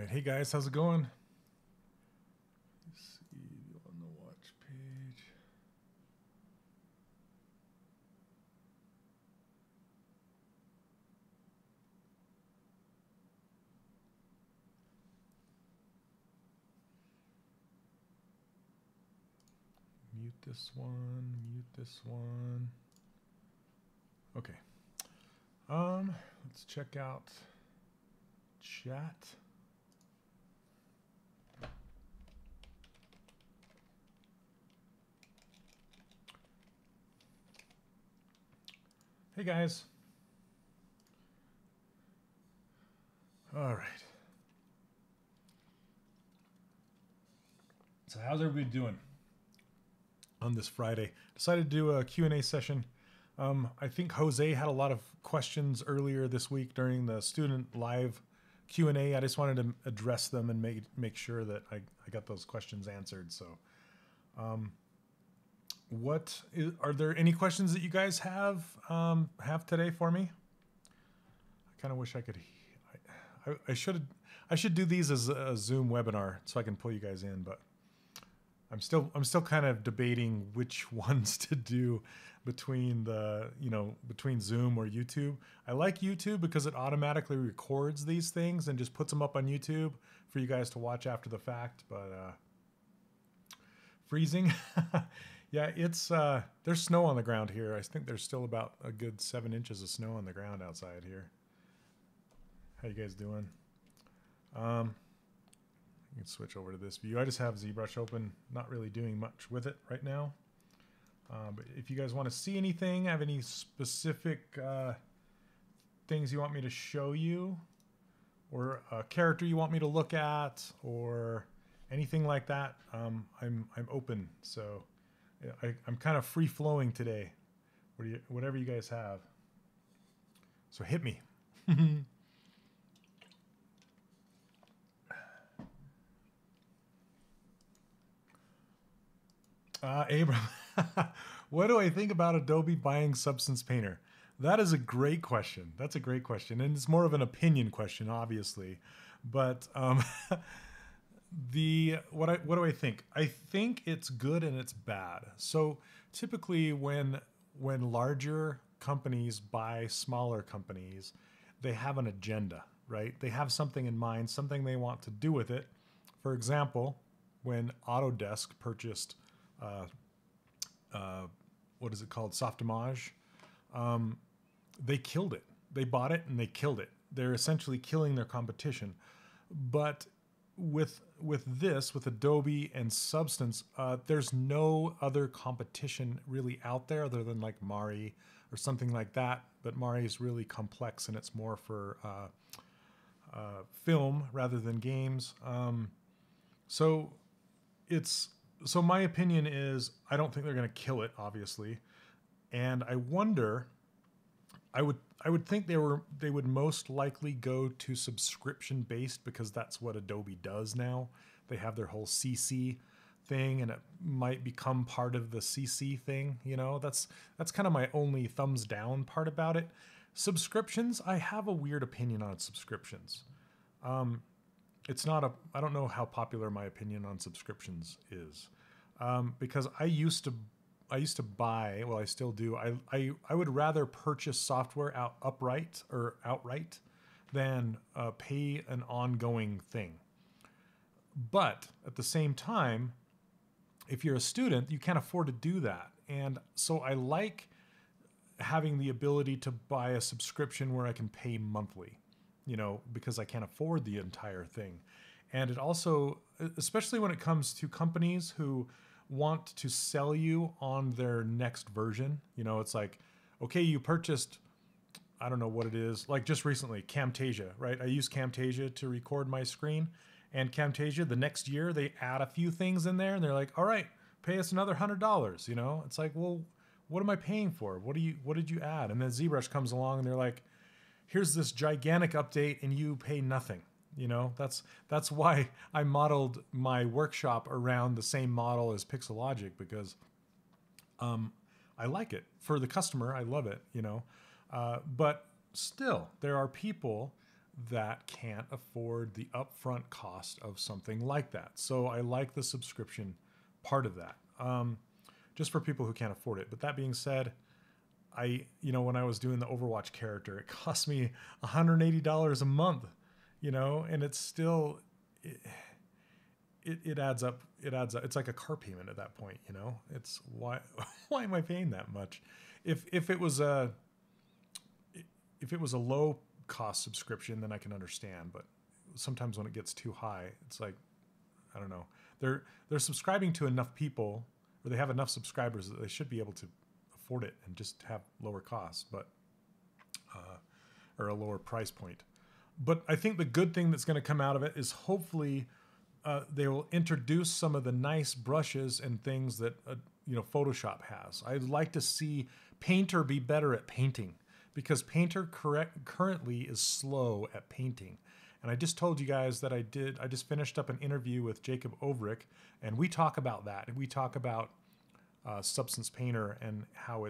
right. Hey guys, how's it going? Let's see on the watch page. Mute this one, mute this one. Okay. Let's check out chat. Hey guys. All right. So how's everybody doing on this Friday? Decided to do a Q&A session. I think Jose had a lot of questions earlier this week during the student live Q&A. I just wanted to address them and make sure that I got those questions answered. So are there any questions that you guys have today for me? I kind of wish I could. I should do these as a Zoom webinar so I can pull you guys in, but I'm still kind of debating which ones to do between Zoom or YouTube. I like YouTube because it automatically records these things and just puts them up on YouTube for you guys to watch after the fact. But freezing, yeah, it's there's snow on the ground here. I think there's still about a good 7 inches of snow on the ground outside here. How you guys doing? You can switch over to this view. I just have ZBrush open, not really doing much with it right now. But if you guys want to see anything, have any specific things you want me to show you, or a character you want me to look at, or anything like that, I'm open. So I'm kind of free flowing today. Whatever you guys have. So hit me. Abram, what do I think about Adobe buying Substance Painter? That is a great question. That's a great question. And it's more of an opinion question, obviously. But what do I think? I think it's good and it's bad. So typically when larger companies buy smaller companies, they have an agenda, right? They have something in mind, something they want to do with it. For example, when Autodesk purchased what is it called? Softimage. They killed it. They bought it and they killed it. They're essentially killing their competition. But with Adobe and Substance, there's no other competition really out there other than like Mari or something like that. But Mari is really complex and it's more for film rather than games. So my opinion is I don't think they're going to kill it, obviously, and I wonder. I would think they would most likely go to subscription based because that's what Adobe does now. They have their whole CC thing, and it might become part of the CC thing. You know, that's kind of my only thumbs down part about it. Subscriptions, I have a weird opinion on subscriptions. It's not I don't know how popular my opinion on subscriptions is, because I used to buy, well, I still do. I would rather purchase software outright than pay an ongoing thing. But at the same time, if you're a student, you can't afford to do that. And so I like having the ability to buy a subscription where I can pay monthly, because I can't afford the entire thing. And it also, especially when it comes to companies who want to sell you on their next version, it's like, okay, you purchased, I don't know what it is, like just recently, Camtasia, right? I use Camtasia to record my screen, and Camtasia, the next year, they add a few things in there, and they're like, all right, pay us another $100, It's like, well, what am I paying for? What did you add? And then ZBrush comes along, and they're like, here's this gigantic update, and you pay nothing. That's why I modeled my workshop around the same model as Pixelogic, because I like it. For the customer, I love it, But still, there are people that can't afford the upfront cost of something like that. So I like the subscription part of that, just for people who can't afford it. But that being said, when I was doing the Overwatch character, it cost me $180 a month, and it's still, it adds up. It adds up. It's like a car payment at that point, it's why am I paying that much? If it was a low cost subscription, then I can understand. But sometimes when it gets too high, it's like, I don't know. They're subscribing to enough people, or they have enough subscribers that they should be able to afford it and just have lower costs, but or a lower price point. But I think the good thing that's going to come out of it is hopefully they will introduce some of the nice brushes and things that Photoshop has. I'd like to see Painter be better at painting, because Painter currently is slow at painting. And I just told you guys that I just finished up an interview with Jacob Overick, and we talk about that. We talk about Substance Painter and how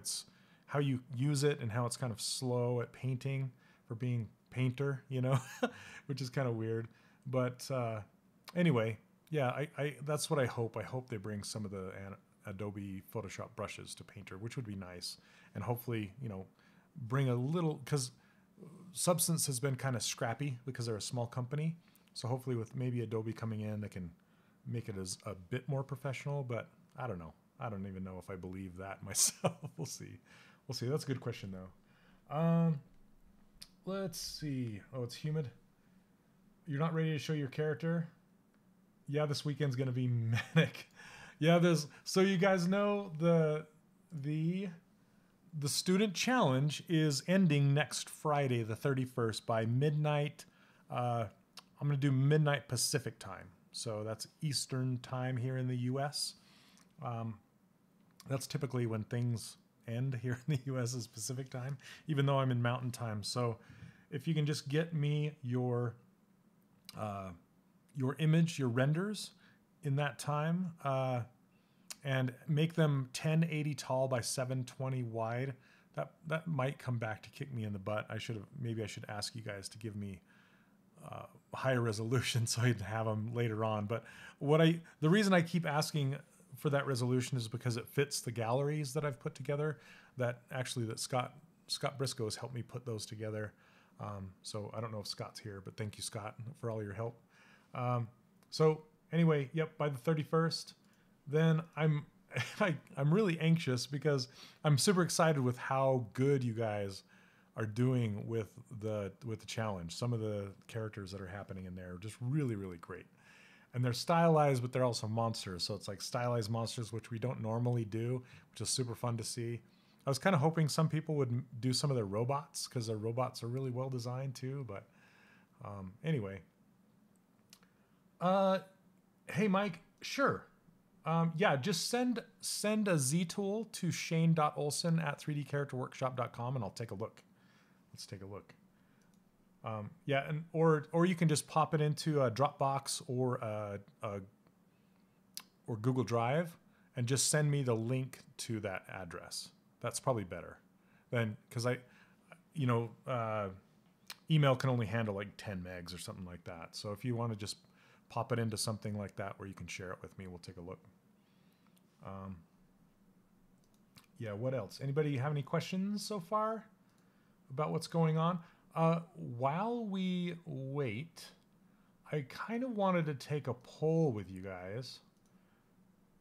you use it and how it's kind of slow at painting for being Painter, which is kind of weird. But anyway, yeah, I that's what I hope. I hope they bring some of the Adobe Photoshop brushes to Painter, which would be nice. And hopefully, bring a little, because Substance has been kind of scrappy because they're a small company. So hopefully with maybe Adobe coming in, they can make it as a bit more professional, but I don't know. I don't even know if I believe that myself. We'll see. That's a good question though. Let's see. Oh, it's humid. You're not ready to show your character? Yeah, this weekend's going to be manic. Yeah, so you guys know the student challenge is ending next Friday, the 31st, by midnight. I'm going to do midnight Pacific time. So that's Eastern time here in the U.S. That's typically when things end here in the U.S. is Pacific time, even though I'm in Mountain time. So if you can just get me your image, your renders in that time, and make them 1080 tall by 720 wide, that might come back to kick me in the butt. Maybe I should ask you guys to give me higher resolution so I'd have them later on. But the reason I keep asking for that resolution is because it fits the galleries that I've put together. That Scott Briscoe has helped me put those together. So I don't know if Scott's here, but thank you, Scott, for all your help. So anyway, yep, by the 31st, then I'm really anxious because I'm super excited with how good you guys are doing with the challenge. Some of the characters that are happening in there are just really, really great. And they're stylized, but they're also monsters. So it's like stylized monsters, which we don't normally do, which is super fun to see. I was kind of hoping some people would do some of their robots, because their robots are really well designed too. But anyway. Hey, Mike, sure. Yeah, just send a Z-tool to shane.olson@3dcharacterworkshop.com and I'll take a look. Let's take a look. Yeah, and or you can just pop it into a Dropbox or Google Drive and just send me the link to that address. That's probably better than, because email can only handle like 10 megs or something like that. So if you want to just pop it into something like that where you can share it with me, we'll take a look. Yeah, what else? Anybody have any questions so far about what's going on? While we wait, I kind of wanted to take a poll with you guys,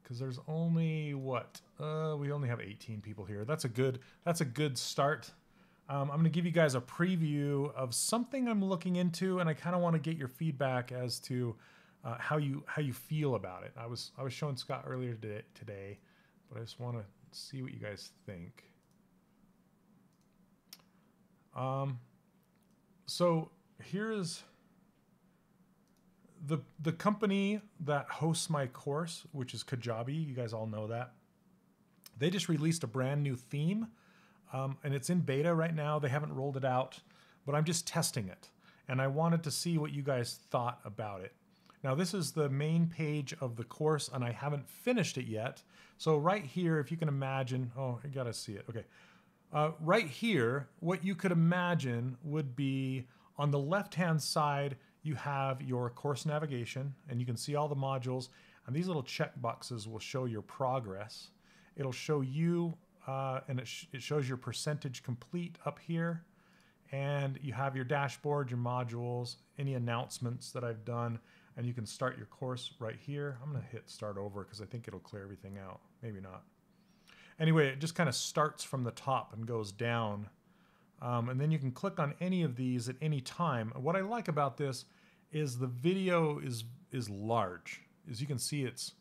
because there's only we only have 18 people here. That's a good start. I'm going to give you guys a preview of something I'm looking into, and I kind of want to get your feedback as to how you feel about it. I was showing Scott earlier today, but I just want to see what you guys think. So here's the company that hosts my course, which is Kajabi. You guys all know that. They just released a brand new theme, and it's in beta right now. They haven't rolled it out, but I'm just testing it. And I wanted to see what you guys thought about it. Now, this is the main page of the course, and I haven't finished it yet. So right here, if you can imagine, oh, you gotta see it. Okay. Right here, what you could imagine would be On the left-hand side, you have your course navigation, and you can see all the modules. And these little check boxes will show your progress. It'll show you, and it shows your percentage complete up here. And you have your dashboard, your modules, any announcements that I've done, and you can start your course right here. I'm going to hit start over because I think it'll clear everything out. Maybe not. Anyway, it just kind of starts from the top and goes down. And then you can click on any of these at any time. And what I like about this is the video is large. As you can see, it's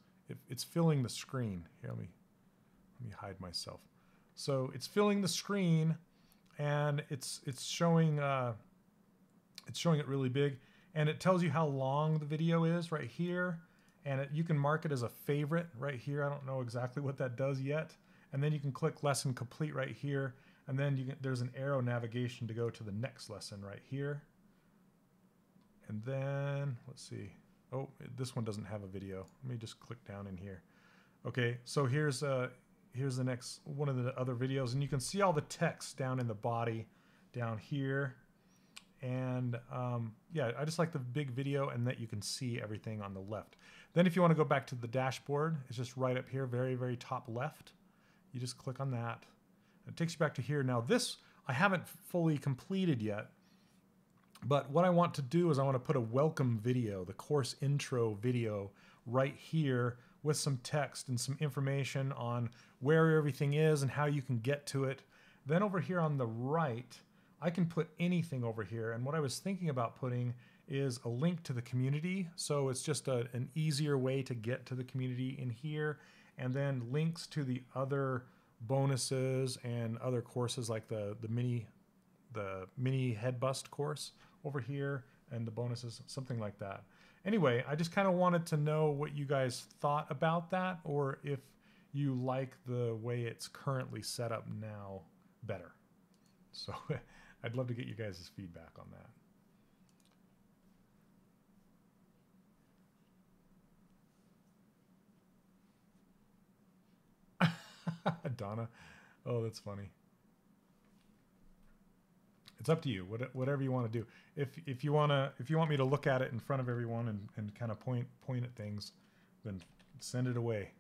filling the screen. Here, let me hide myself. So it's filling the screen, and it's showing it really big, and it tells you how long the video is right here, and you can mark it as a favorite right here. I don't know exactly what that does yet. And then you can click lesson complete right here, and then there's an arrow navigation to go to the next lesson right here. And then let's see. Oh, this one doesn't have a video. Let me just click down in here. Okay, so here's the next one of the other videos, and you can see all the text down in the body down here. And yeah, I just like the big video and that you can see everything on the left. Then if you want to go back to the dashboard, it's just right up here, very, very top left. You just click on that. It takes you back to here. Now this, I haven't fully completed yet, but what I want to do is I want to put a welcome video, the course intro video right here with some text and some information on where everything is and how you can get to it. Then over here on the right, I can put anything over here. And what I was thinking about putting is a link to the community. So it's just an easier way to get to the community in here. And then links to the other bonuses and other courses like the mini head bust course over here and the bonuses, something like that. Anyway, I just kind of wanted to know what you guys thought about that, or if you like the way it's currently set up now better. So I'd love to get you guys' feedback on that. Donna, oh, that's funny. It's up to you. Whatever you want to do. If you want me to look at it in front of everyone and kind of point at things, then send it away.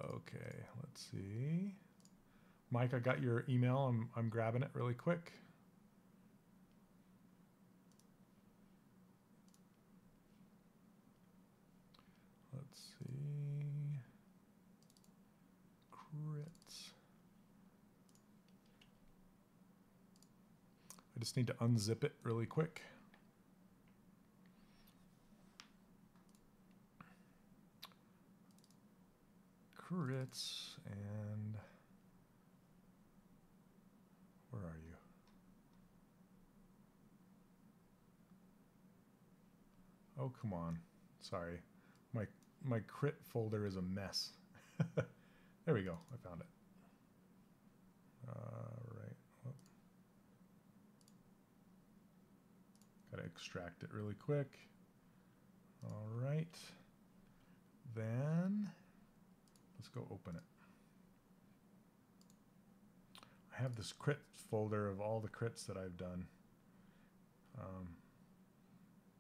Okay, let's see. Mike, I got your email. I'm grabbing it really quick. Let's see. Crits. I just need to unzip it really quick. Crits, and where are you? Oh, come on. Sorry. My crit folder is a mess. There we go. I found it. Right. Oh. Gotta extract it really quick. All right. Then let's go open it. I have this crit folder of all the crits that I've done.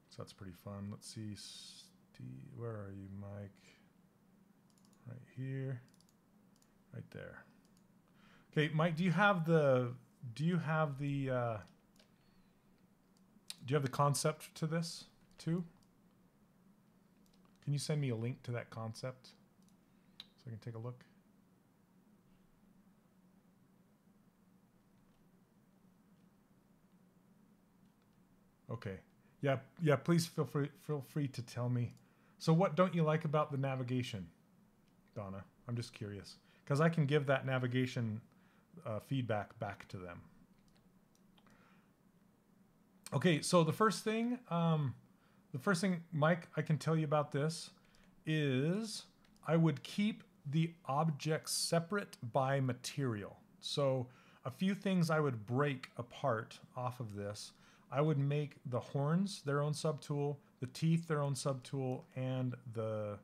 So that's pretty fun. Let's see, Steve, where are you, Mike? Right here, right there. Okay, Mike, do you have the concept to this too? Can you send me a link to that concept so I can take a look? Okay. Yeah, please feel free to tell me. So what don't you like about the navigation, Donna? I'm just curious, because I can give that navigation feedback back to them. Okay, so the first thing, Mike, I can tell you about this is I would keep the objects separate by material. So a few things I would break apart off of this. I would make the horns their own subtool, the teeth their own subtool, and the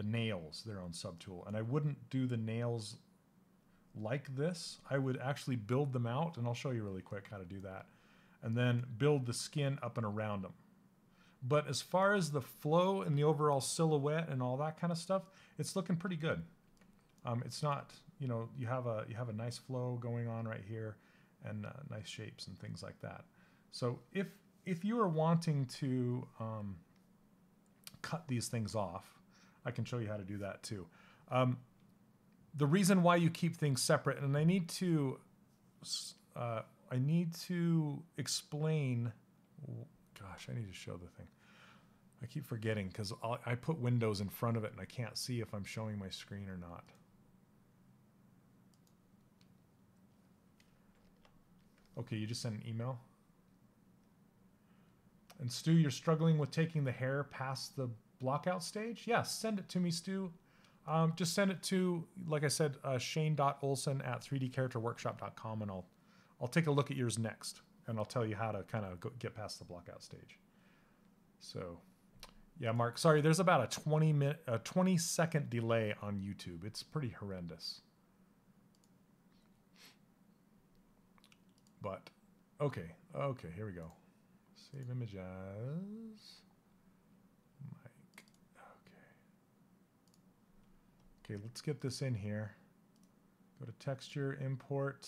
nails their own subtool. And I wouldn't do the nails like this, I would actually build them out, and I'll show you really quick how to do that, and then build the skin up and around them. But as far as the flow and the overall silhouette and all that kind of stuff, it's looking pretty good. It's not, you know, you have a nice flow going on right here, and nice shapes and things like that. So if you are wanting to cut these things off, I can show you how to do that too. The reason why you keep things separate, and I need to explain. Gosh, I need to show the thing. I keep forgetting because I put Windows in front of it and I can't see if I'm showing my screen or not. Okay, you just sent an email. And Stu, you're struggling with taking the hair past the blockout stage? Yes, send it to me, Stu. Just send it to, like I said, shane.olson@3dcharacterworkshop.com, and I'll take a look at yours next, and I'll tell you how to kind of get past the blockout stage. So, yeah, Mark, sorry, there's about a 20-second delay on YouTube. It's pretty horrendous. But, okay, here we go. Save image as Mike. Okay, let's get this in here. Go to texture, import.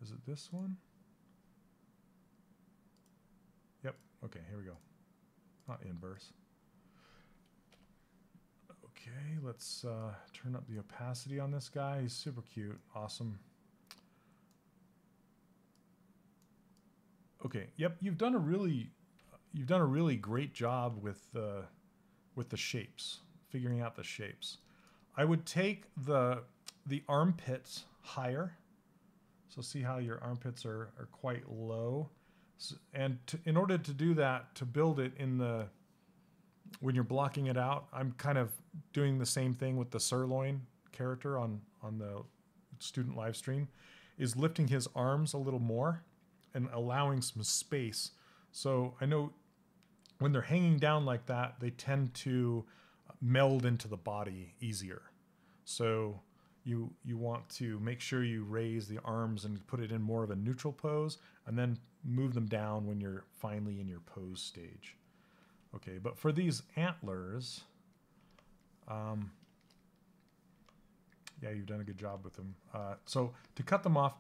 Is it this one? Yep, okay, here we go. Not inverse. Okay, let's turn up the opacity on this guy. He's super cute, awesome. Okay, yep, you've done a really great job with the shapes, figuring out the shapes. I would take the armpits higher. So see how your armpits are quite low. So, and in order to do that, to build it when you're blocking it out, I'm kind of doing the same thing with the sirloin character on the student live stream, is lifting his arms a little more and allowing some space. So I know when they're hanging down like that, they tend to meld into the body easier. So you want to make sure you raise the arms and put it in more of a neutral pose, and then move them down when you're finally in your pose stage. Okay, but for these antlers, yeah, you've done a good job with them. So to cut them off,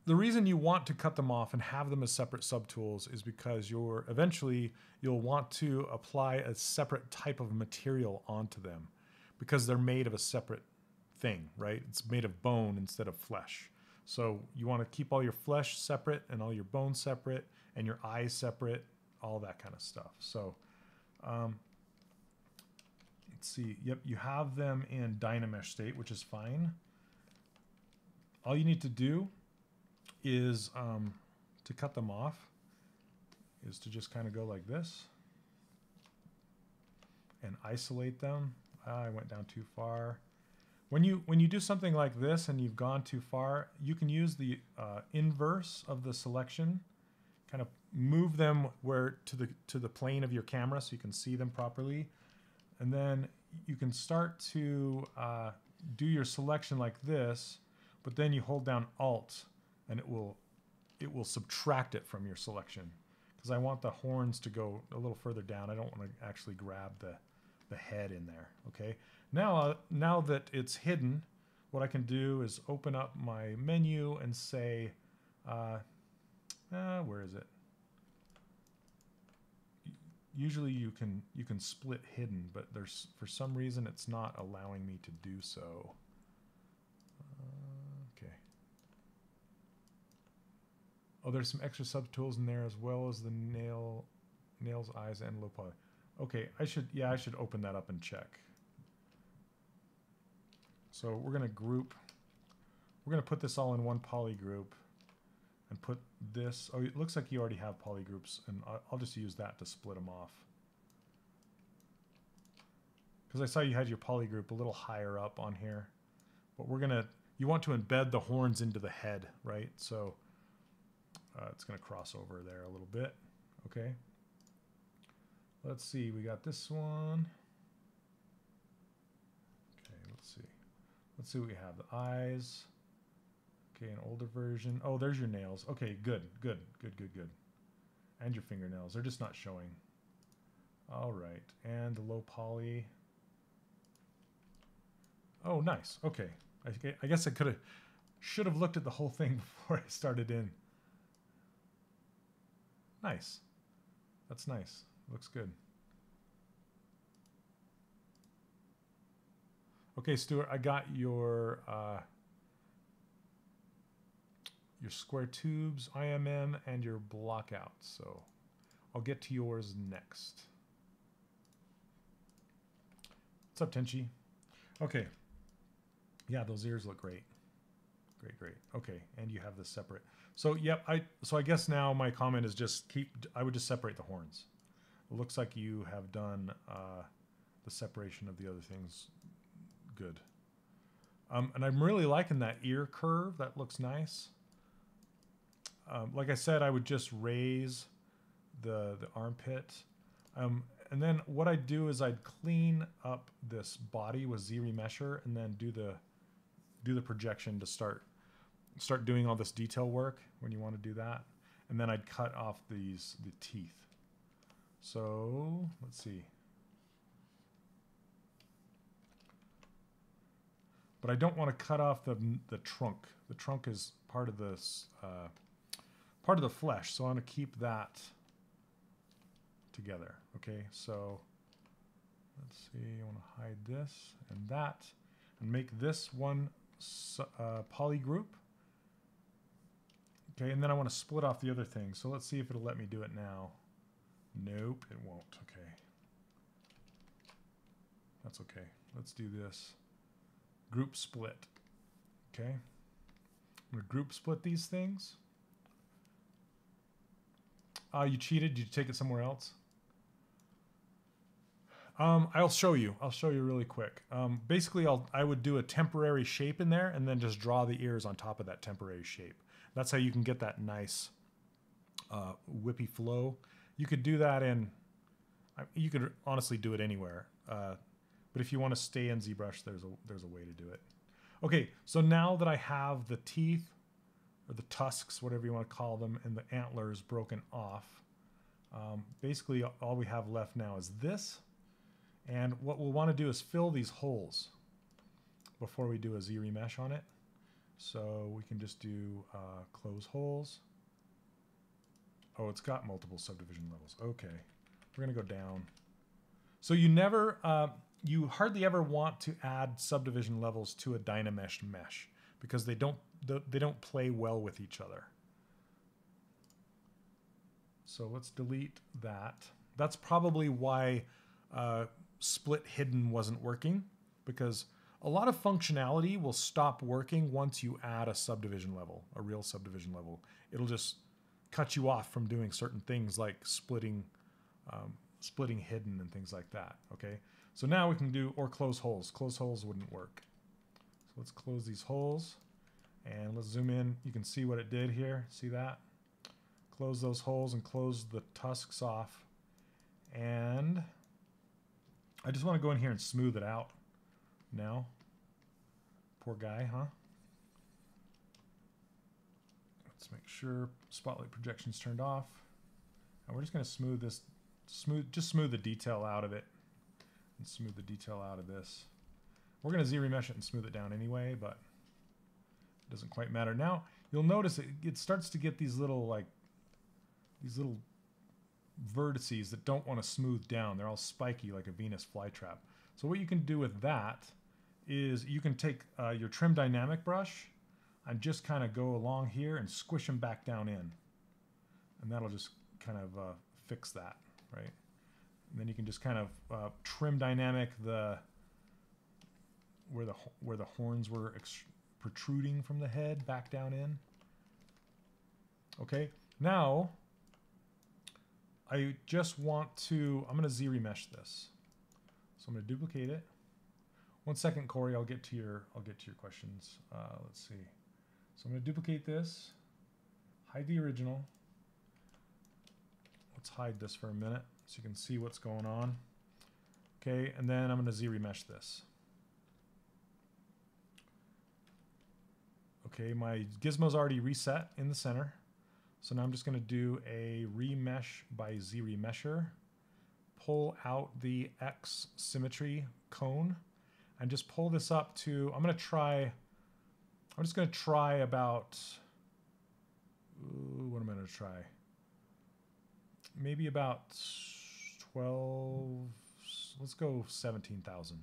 the reason you want to cut them off and have them as separate subtools is because eventually you'll want to apply a separate type of material onto them, because they're made of a separate thing, right? It's made of bone instead of flesh. So you want to keep all your flesh separate and all your bones separate and your eyes separate, all that kind of stuff. So let's see. Yep, you have them in Dynamesh state, which is fine. All you need to do is to cut them off is to just kind of go like this and isolate them. I went down too far. When you do something like this and you've gone too far, you can use the inverse of the selection, kind of move them to the plane of your camera so you can see them properly, and then you can start to do your selection like this, but then you hold down Alt and it will subtract it from your selection, because I want the horns to go a little further down. I don't want to actually grab the head in there. Okay, now that it's hidden, what I can do is open up my menu and say, where is it? Usually you can split hidden, but for some reason it's not allowing me to do so. Okay. Oh, there's some extra subtools in there, as well as the nails, eyes, and low poly. Okay, I should open that up and check. So we're gonna put this all in one poly group and put this. Oh, it looks like you already have poly groups, and I'll just use that to split them off. Because I saw you had your poly group a little higher up on here, but you want to embed the horns into the head, right? So it's gonna cross over there a little bit. Okay. Let's see, we got this one. Okay, let's see. Let's see what we have. The eyes. Okay, an older version. Oh, there's your nails. Okay, good. And your fingernails. They're just not showing. All right. And the low poly. Oh, nice. Okay. I guess I should have looked at the whole thing before I started in. Nice. That's nice. Looks good. Okay, Stuart, I got your square tubes, IMM, and your blockout. So I'll get to yours next. What's up, Tenchi? Okay. Yeah, those ears look great. Great. Okay, and you have this separate. So yep, I guess now my comment is just I would just separate the horns. It looks like you have done the separation of the other things good. And I'm really liking that ear curve. That looks nice. Like I said, I would just raise the armpit. And then what I'd do is I'd clean up this body with Z-Remesher and then do the projection to start doing all this detail work when you want to do that. And then I'd cut off the teeth. So let's see. But I don't want to cut off the trunk. The trunk is part of this part of the flesh, so I want to keep that together. Okay, so let's see. I want to hide this and that, and make this one poly group. Okay, and then I want to split off the other thing. So let's see if it'll let me do it now. Nope, it won't. Okay, that's okay. Let's do this. Group split. Okay, I'm going to group split these things. You cheated. Did you take it somewhere else? I'll show you. I'll show you really quick. Basically, I would do a temporary shape in there and then just draw the ears on top of that temporary shape. That's how you can get that nice whippy flow. You could do that you could honestly do it anywhere. But if you want to stay in ZBrush, there's a way to do it. Okay, so now that I have the teeth, or the tusks, whatever you want to call them, and the antlers broken off, basically all we have left now is this. And what we'll want to do is fill these holes before we do a Z-Remesh on it. So we can just do close holes. Oh, it's got multiple subdivision levels. Okay, we're going to go down. So you hardly ever want to add subdivision levels to a Dynamesh mesh because they don't play well with each other. So let's delete that. That's probably why split hidden wasn't working, because a lot of functionality will stop working once you add a subdivision level, a real subdivision level. It'll just cut you off from doing certain things like splitting hidden and things like that. Okay, so now we can do, or close holes. Close holes wouldn't work. So let's close these holes and let's zoom in. You can see what it did here. See that? Close those holes and close the tusks off. And I just want to go in here and smooth it out now. Poor guy, huh? Let's make sure spotlight projection's turned off. And we're just going to smooth this, just smooth the detail out of it. And smooth the detail out of this. We're going to Z-Remesh it and smooth it down anyway, but it doesn't quite matter. Now, you'll notice it starts to get these little, these little vertices that don't want to smooth down. They're all spiky like a Venus flytrap. So what you can do with that is you can take your trim dynamic brush and just kind of go along here and squish them back down in. And that'll just kind of fix that, right? And then you can just kind of trim dynamic where the horns were protruding from the head back down in. Okay, now I just want to, I'm going to Z-Remesh this. So I'm going to duplicate it. 1 second, Corey, I'll get to your questions. Let's see. So I'm going to duplicate this, hide the original. Let's hide this for a minute so you can see what's going on. Okay, and then I'm going to Z-Remesh this. Okay, my gizmo's already reset in the center. So now I'm just going to do a remesh by Z-remesher. Pull out the X symmetry cone and just pull this up to, I'm just going to try about, what am I going to try? Maybe about 12, let's go 17,000.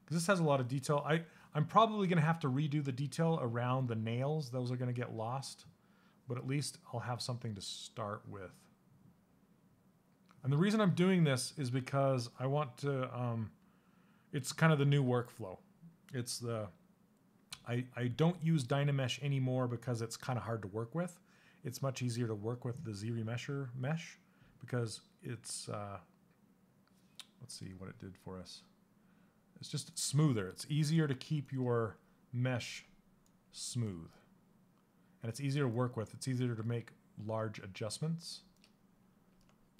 Because this has a lot of detail. I'm probably going to have to redo the detail around the nails. Those are going to get lost. But at least I'll have something to start with. And the reason I'm doing this is because I want to, it's kind of the new workflow. It's the, I don't use Dynamesh anymore because it's kind of hard to work with. It's much easier to work with the Z-remesher mesh because it's, let's see what it did for us. It's just smoother. It's easier to keep your mesh smooth. And it's easier to work with. It's easier to make large adjustments.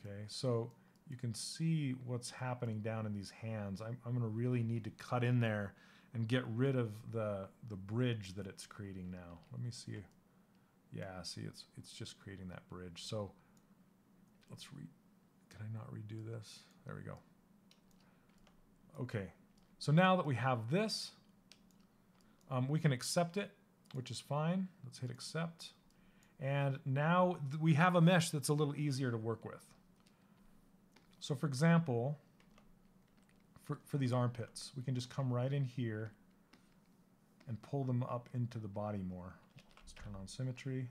Okay, so you can see what's happening down in these hands. I'm going to really need to cut in there and get rid of the bridge that it's creating now. Let me see. Yeah, see, it's just creating that bridge. So let's can I not redo this? There we go. Okay, so now that we have this, we can accept it, which is fine. Let's hit accept. And now we have a mesh that's a little easier to work with. So for example, for these armpits, we can just come right in here and pull them up into the body more. Let's turn on symmetry.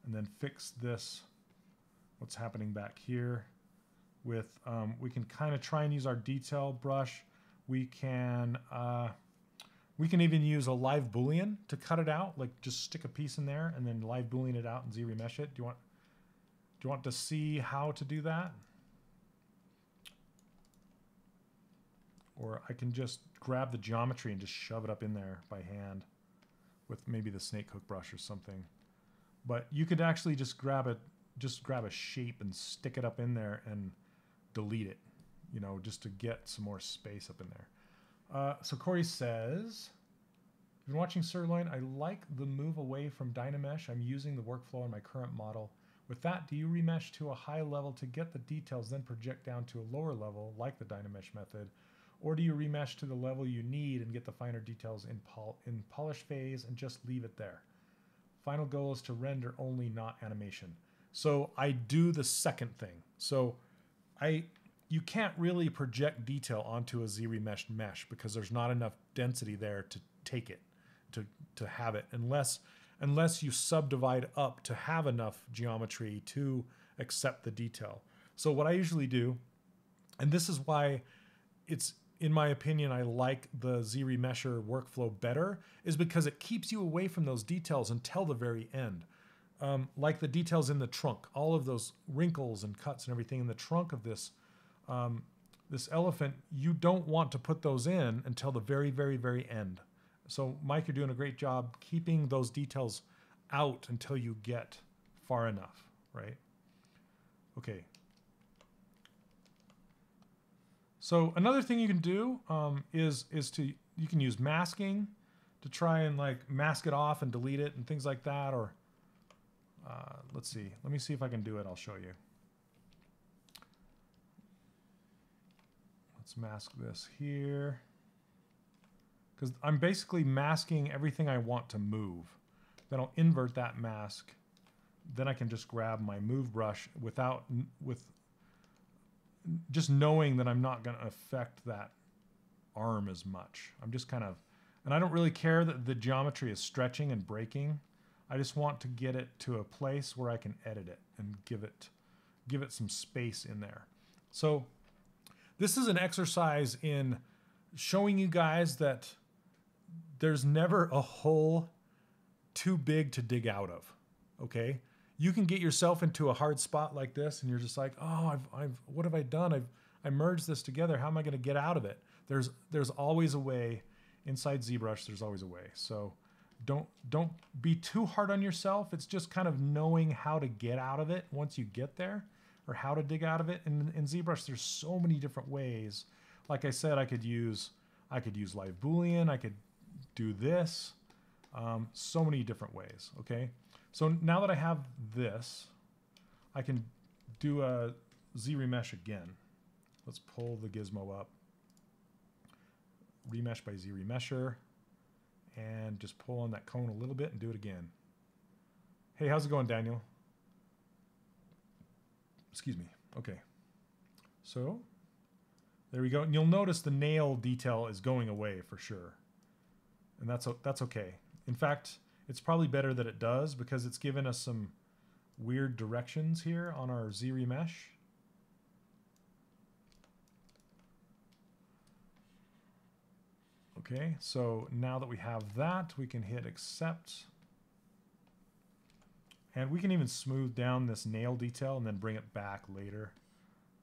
And then fix this, what's happening back here with, we can kind of try and use our detail brush. We can even use a live boolean to cut it out, like just stick a piece in there and then live boolean it out and Z-remesh it. Do you want to see how to do that? Or I can just grab the geometry and just shove it up in there by hand with maybe the snake hook brush or something. But you could actually just grab a shape and stick it up in there and delete it, you know, just to get some more space up in there. So Corey says, I've been watching Sirloin. I like the move away from Dynamesh. I'm using the workflow in my current model. With that, do you remesh to a high level to get the details, then project down to a lower level, like the Dynamesh method? Or do you remesh to the level you need and get the finer details in polish phase and just leave it there? Final goal is to render only, not animation. So I do the second thing. So you can't really project detail onto a Z-remeshed mesh because there's not enough density there to take it, to have it, unless you subdivide up to have enough geometry to accept the detail. So what I usually do, and this is why it's, in my opinion, I like the Z-remesher workflow better, is because it keeps you away from those details until the very end. Like the details in the trunk, all of those wrinkles and cuts and everything in the trunk of this this elephant, you don't want to put those in until the very, very, very end. So Mike, you're doing a great job keeping those details out until you get far enough, right? Okay. So another thing you can do is you can use masking to try and like mask it off and delete it and things like that. Or let's see. Let me see if I can do it. I'll show you. Let's mask this here. Because I'm basically masking everything I want to move. Then I'll invert that mask. Then I can just grab my move brush with just knowing that I'm not going to affect that arm as much. I'm just kind of, and I don't really care that the geometry is stretching and breaking. I just want to get it to a place where I can edit it and give it some space in there. So this is an exercise in showing you guys that there's never a hole too big to dig out of, okay? You can get yourself into a hard spot like this and you're just like, oh, what have I done? I merged this together. How am I going to get out of it? There's always a way. Inside ZBrush, there's always a way. So don't be too hard on yourself. It's just kind of knowing how to get out of it once you get there, or how to dig out of it. And in ZBrush, there's so many different ways. Like I said, I could use I could use live Boolean. I could do this. So many different ways, okay? So now that I have this, I can do a Z-remesh again. Let's pull the gizmo up. Remesh by Z-remesher. And just pull on that cone a little bit and do it again. Hey, how's it going, Daniel? Excuse me. Okay. So, there we go. And you'll notice the nail detail is going away for sure. And that's okay. In fact, it's probably better that it does because it's given us some weird directions here on our Z-remesh. Okay, so now that we have that, we can hit accept. And we can even smooth down this nail detail and then bring it back later.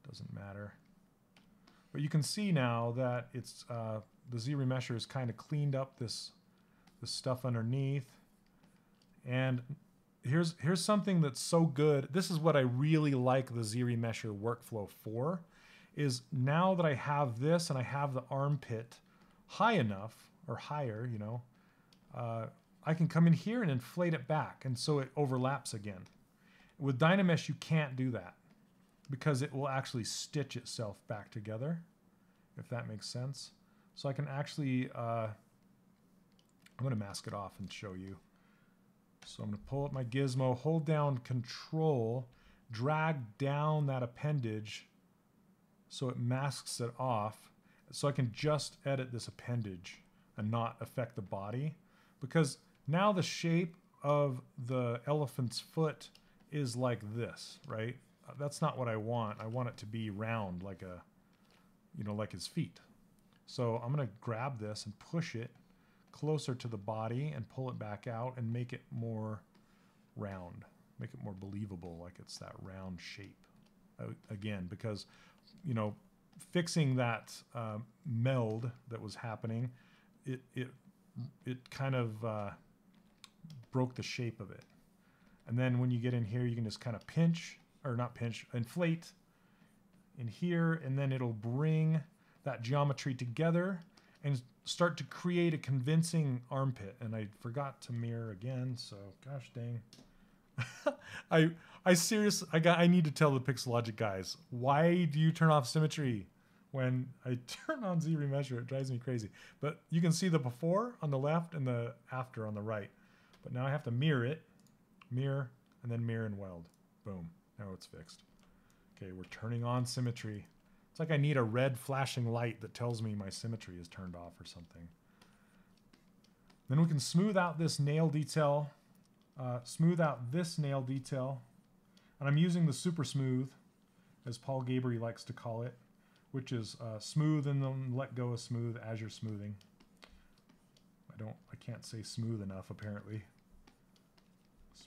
Doesn't matter. But you can see now that it's the Z-remesher has kind of cleaned up this stuff underneath. And here's something that's so good. This is what I really like the Z-remesher workflow for, is now that I have this and I have the armpit high enough, or higher, you know, I can come in here and inflate it back, and so it overlaps again. With Dynamesh, you can't do that because it will actually stitch itself back together, if that makes sense. So I can actually, I'm going to mask it off and show you. So I'm going to pull up my gizmo, hold down Control, drag down that appendage so it masks it off, so I can just edit this appendage and not affect the body. Because now the shape of the elephant's foot is like this, right? That's not what I want. I want it to be round, like a, you know, like his feet. So I'm going to grab this and push it closer to the body and pull it back out and make it more round, make it more believable, like it's that round shape. Again, because, you know, fixing that meld that was happening, it kind of broke the shape of it. And then when you get in here, you can just kind of pinch, or not pinch, inflate in here, and then it'll bring that geometry together and start to create a convincing armpit. And I forgot to mirror again, so gosh dang. I seriously, I need to tell the Pixologic guys, why do you turn off symmetry when I turn on Z-remesher? It drives me crazy. But you can see the before on the left and the after on the right. But now I have to mirror it, mirror, and then mirror and weld. Boom, now it's fixed. Okay, we're turning on symmetry. It's like I need a red flashing light that tells me my symmetry is turned off or something. Then we can smooth out this nail detail, and I'm using the super smooth, as Paul Gaboury likes to call it, which is smooth and then let go of smooth as you're smoothing. I can't say smooth enough apparently.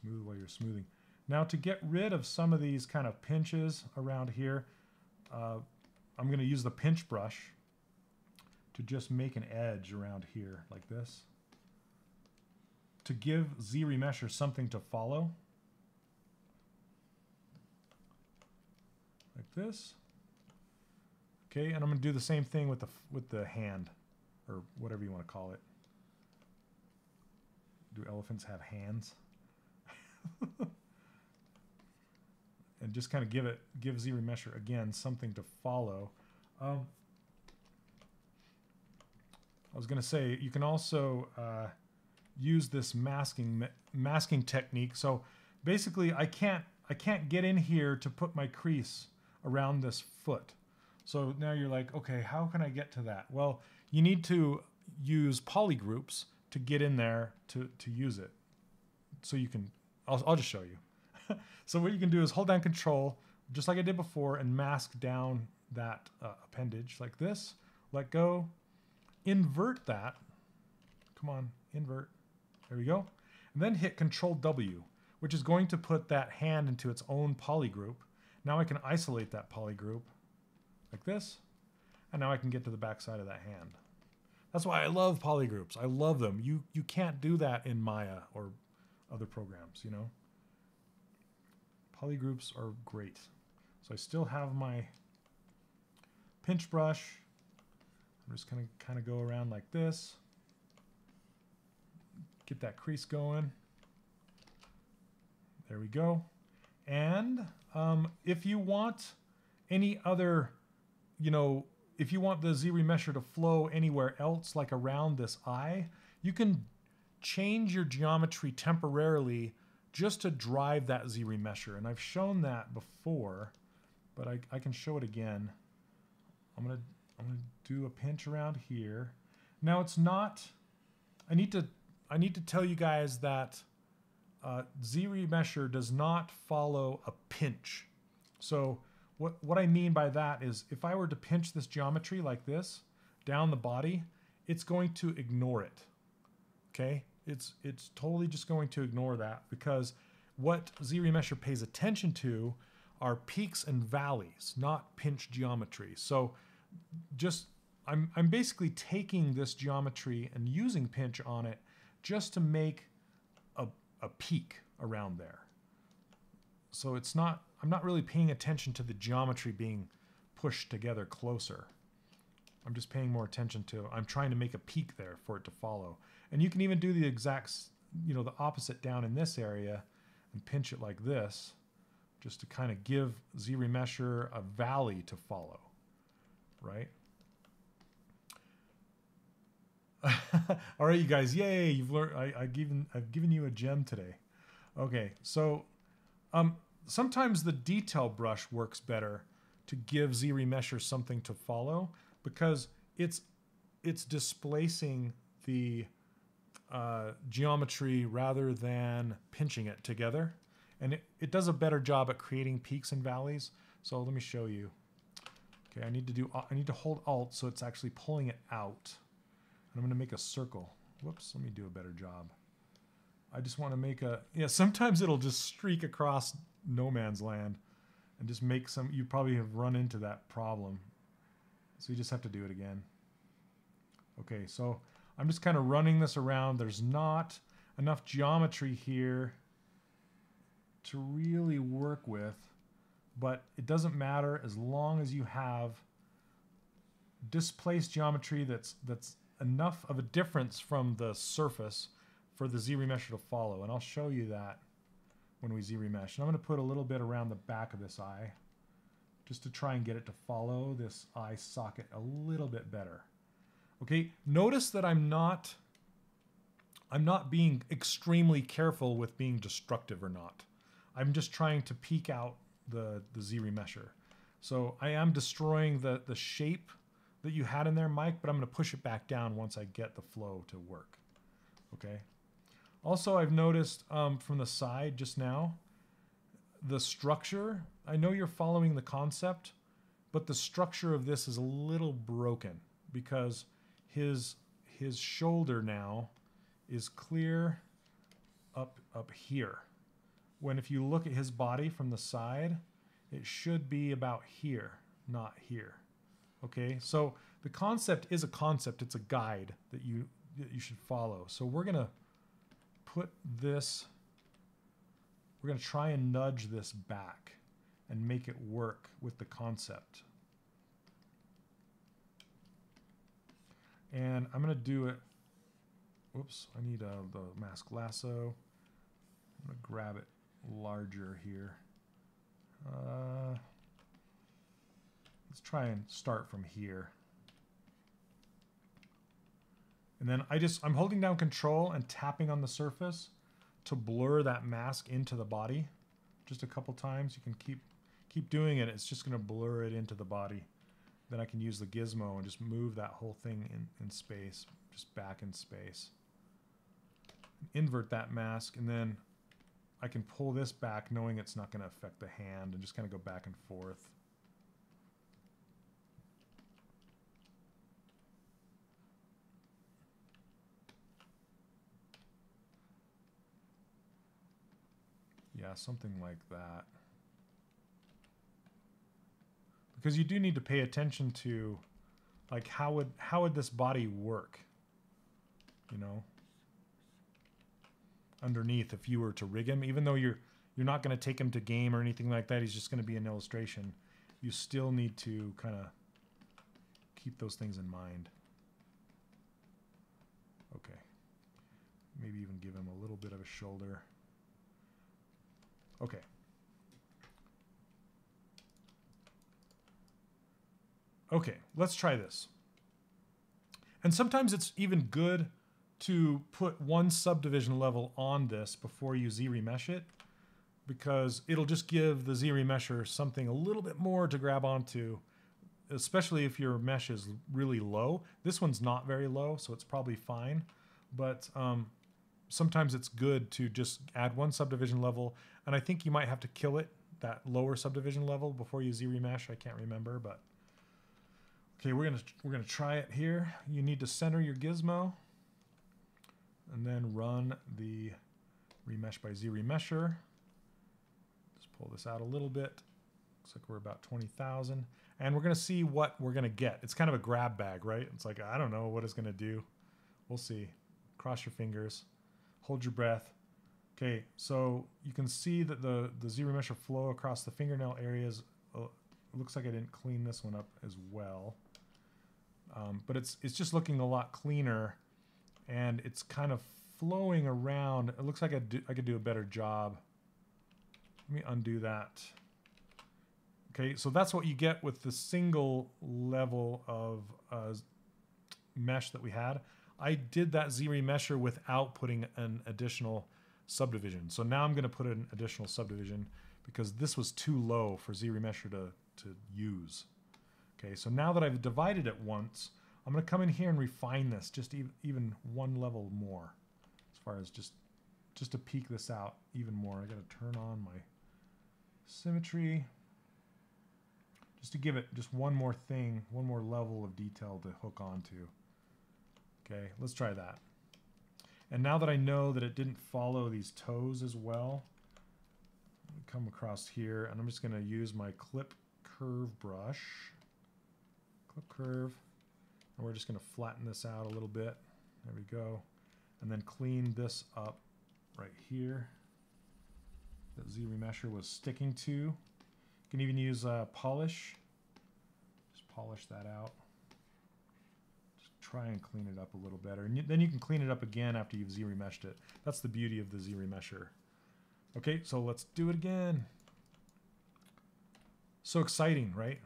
Smooth while you're smoothing. Now to get rid of some of these kind of pinches around here, I'm going to use the pinch brush to just make an edge around here like this, to give Z-remesher something to follow. Like this. Okay, and I'm going to do the same thing with the hand, or whatever you want to call it. Do elephants have hands? And just kind of give Z-remesher again something to follow. I was going to say you can also use this masking technique. So basically, I can't get in here to put my crease around this foot. So now you're like, okay, how can I get to that? Well, you need to use polygroups to get in there to use it. So you can, I'll just show you. So what you can do is hold down Control, just like I did before, and mask down that appendage like this. Let go. Invert that. Come on, invert. There we go. And then hit Control W, which is going to put that hand into its own polygroup. Now I can isolate that polygroup like this. And now I can get to the back side of that hand. That's why I love polygroups. I love them. You can't do that in Maya or other programs, you know. Polygroups are great. So I still have my pinch brush. I'm just going to kind of go around like this. Get that crease going. There we go. And if you want any other, you know, if you want the Z-remesher to flow anywhere else, like around this eye, you can change your geometry temporarily just to drive that Z-remesher. And I've shown that before, but I can show it again. I'm gonna do a pinch around here. Now it's not, I need to tell you guys that Z-remesher does not follow a pinch. So what I mean by that is if I were to pinch this geometry like this down the body, it's going to ignore it. Okay? It's totally just going to ignore that, because what Z-remesher pays attention to are peaks and valleys, not pinch geometry. So just I'm basically taking this geometry and using pinch on it just to make a peak around there. So it's not, I'm not really paying attention to the geometry being pushed together closer. I'm just paying more attention to, I'm trying to make a peak there for it to follow. And you can even do the exact, you know, the opposite down in this area and pinch it like this, just to kind of give Z-remesher a valley to follow, right? All right, you guys, yay! You've learned. I've given you a gem today. Okay, so sometimes the detail brush works better to give Z-remesher something to follow, because it's displacing the geometry rather than pinching it together, and it does a better job at creating peaks and valleys. So let me show you. Okay, I need to hold Alt so it's actually pulling it out. I'm going to make a circle. Whoops, let me do a better job. I just want to make a, yeah, sometimes it'll just streak across no man's land and just make some, you probably have run into that problem. So you just have to do it again. Okay, so I'm just kind of running this around. There's not enough geometry here to really work with, but it doesn't matter as long as you have displaced geometry that's enough of a difference from the surface for the Z-remesher to follow. And I'll show you that when we Z-remesh. And I'm going to put a little bit around the back of this eye just to try and get it to follow this eye socket a little bit better. Okay, notice that I'm not being extremely careful with being destructive or not. I'm just trying to peek out the Z-remesher. So I am destroying the shape that you had in there, Mike, but I'm going to push it back down once I get the flow to work. Okay. Also, I've noticed from the side just now, the structure, I know you're following the concept, but the structure of this is a little broken because his shoulder now is clear up here. When if you look at his body from the side, it should be about here, not here. Okay, so the concept is a concept. It's a guide that you should follow. So we're going to put this, we're going to try and nudge this back and make it work with the concept. And I'm going to do it, whoops, I need the mask lasso. I'm going to grab it larger here. Let's try and start from here. And then I'm holding down Control and tapping on the surface to blur that mask into the body. Just a couple times. You can keep doing it. It's just going to blur it into the body. Then I can use the gizmo and just move that whole thing in space, just back in space. Invert that mask, and then I can pull this back knowing it's not going to affect the hand, and just kind of go back and forth. Yeah, something like that. Because you do need to pay attention to, like, how would this body work, you know, underneath if you were to rig him. Even though you're not going to take him to game or anything like that, he's just going to be an illustration. You still need to kind of keep those things in mind. maybe even give him a little bit of a shoulder. Okay. Okay, let's try this. And sometimes it's even good to put one subdivision level on this before you Z-remesh it, because it'll just give the Z-remesher something a little bit more to grab onto, especially if your mesh is really low. This one's not very low, so it's probably fine. But sometimes it's good to just add one subdivision level, and I think you might have to kill it, that lower subdivision level, before you Z-remesh. I can't remember, but okay, we're gonna try it here. You need to center your gizmo, and then run the remesh by Z-remesher. Just pull this out a little bit. Looks like we're about 20,000, and we're gonna see what we're gonna get. It's kind of a grab bag, right? It's like, I don't know what it's gonna do. We'll see. Cross your fingers, hold your breath. Okay, so you can see that the Z-remesher flow across the fingernail areas. Looks like I didn't clean this one up as well, but it's just looking a lot cleaner, and it's kind of flowing around. It looks like I could do a better job. Let me undo that. Okay, so that's what you get with the single level of mesh that we had. I did that Z-remesher without putting an additional subdivision. So now I'm going to put an additional subdivision because this was too low for Z-remesher to use. Okay, so now that I've divided it once, I'm going to come in here and refine this just even one level more, as far as just to peek this out even more. I got to turn on my symmetry just to give it just one more thing, one more level of detail to hook onto. Okay, let's try that. And now that I know that it didn't follow these toes as well, come across here, and I'm just going to use my clip curve brush. Clip curve. And we're just going to flatten this out a little bit. There we go. And then clean this up right here that Z-remesher was sticking to. You can even use polish. Just polish that out. Try and clean it up a little better. And then you can clean it up again after you've Z-remeshed it. That's the beauty of the Z-remesher. Okay, so let's do it again. So exciting, right?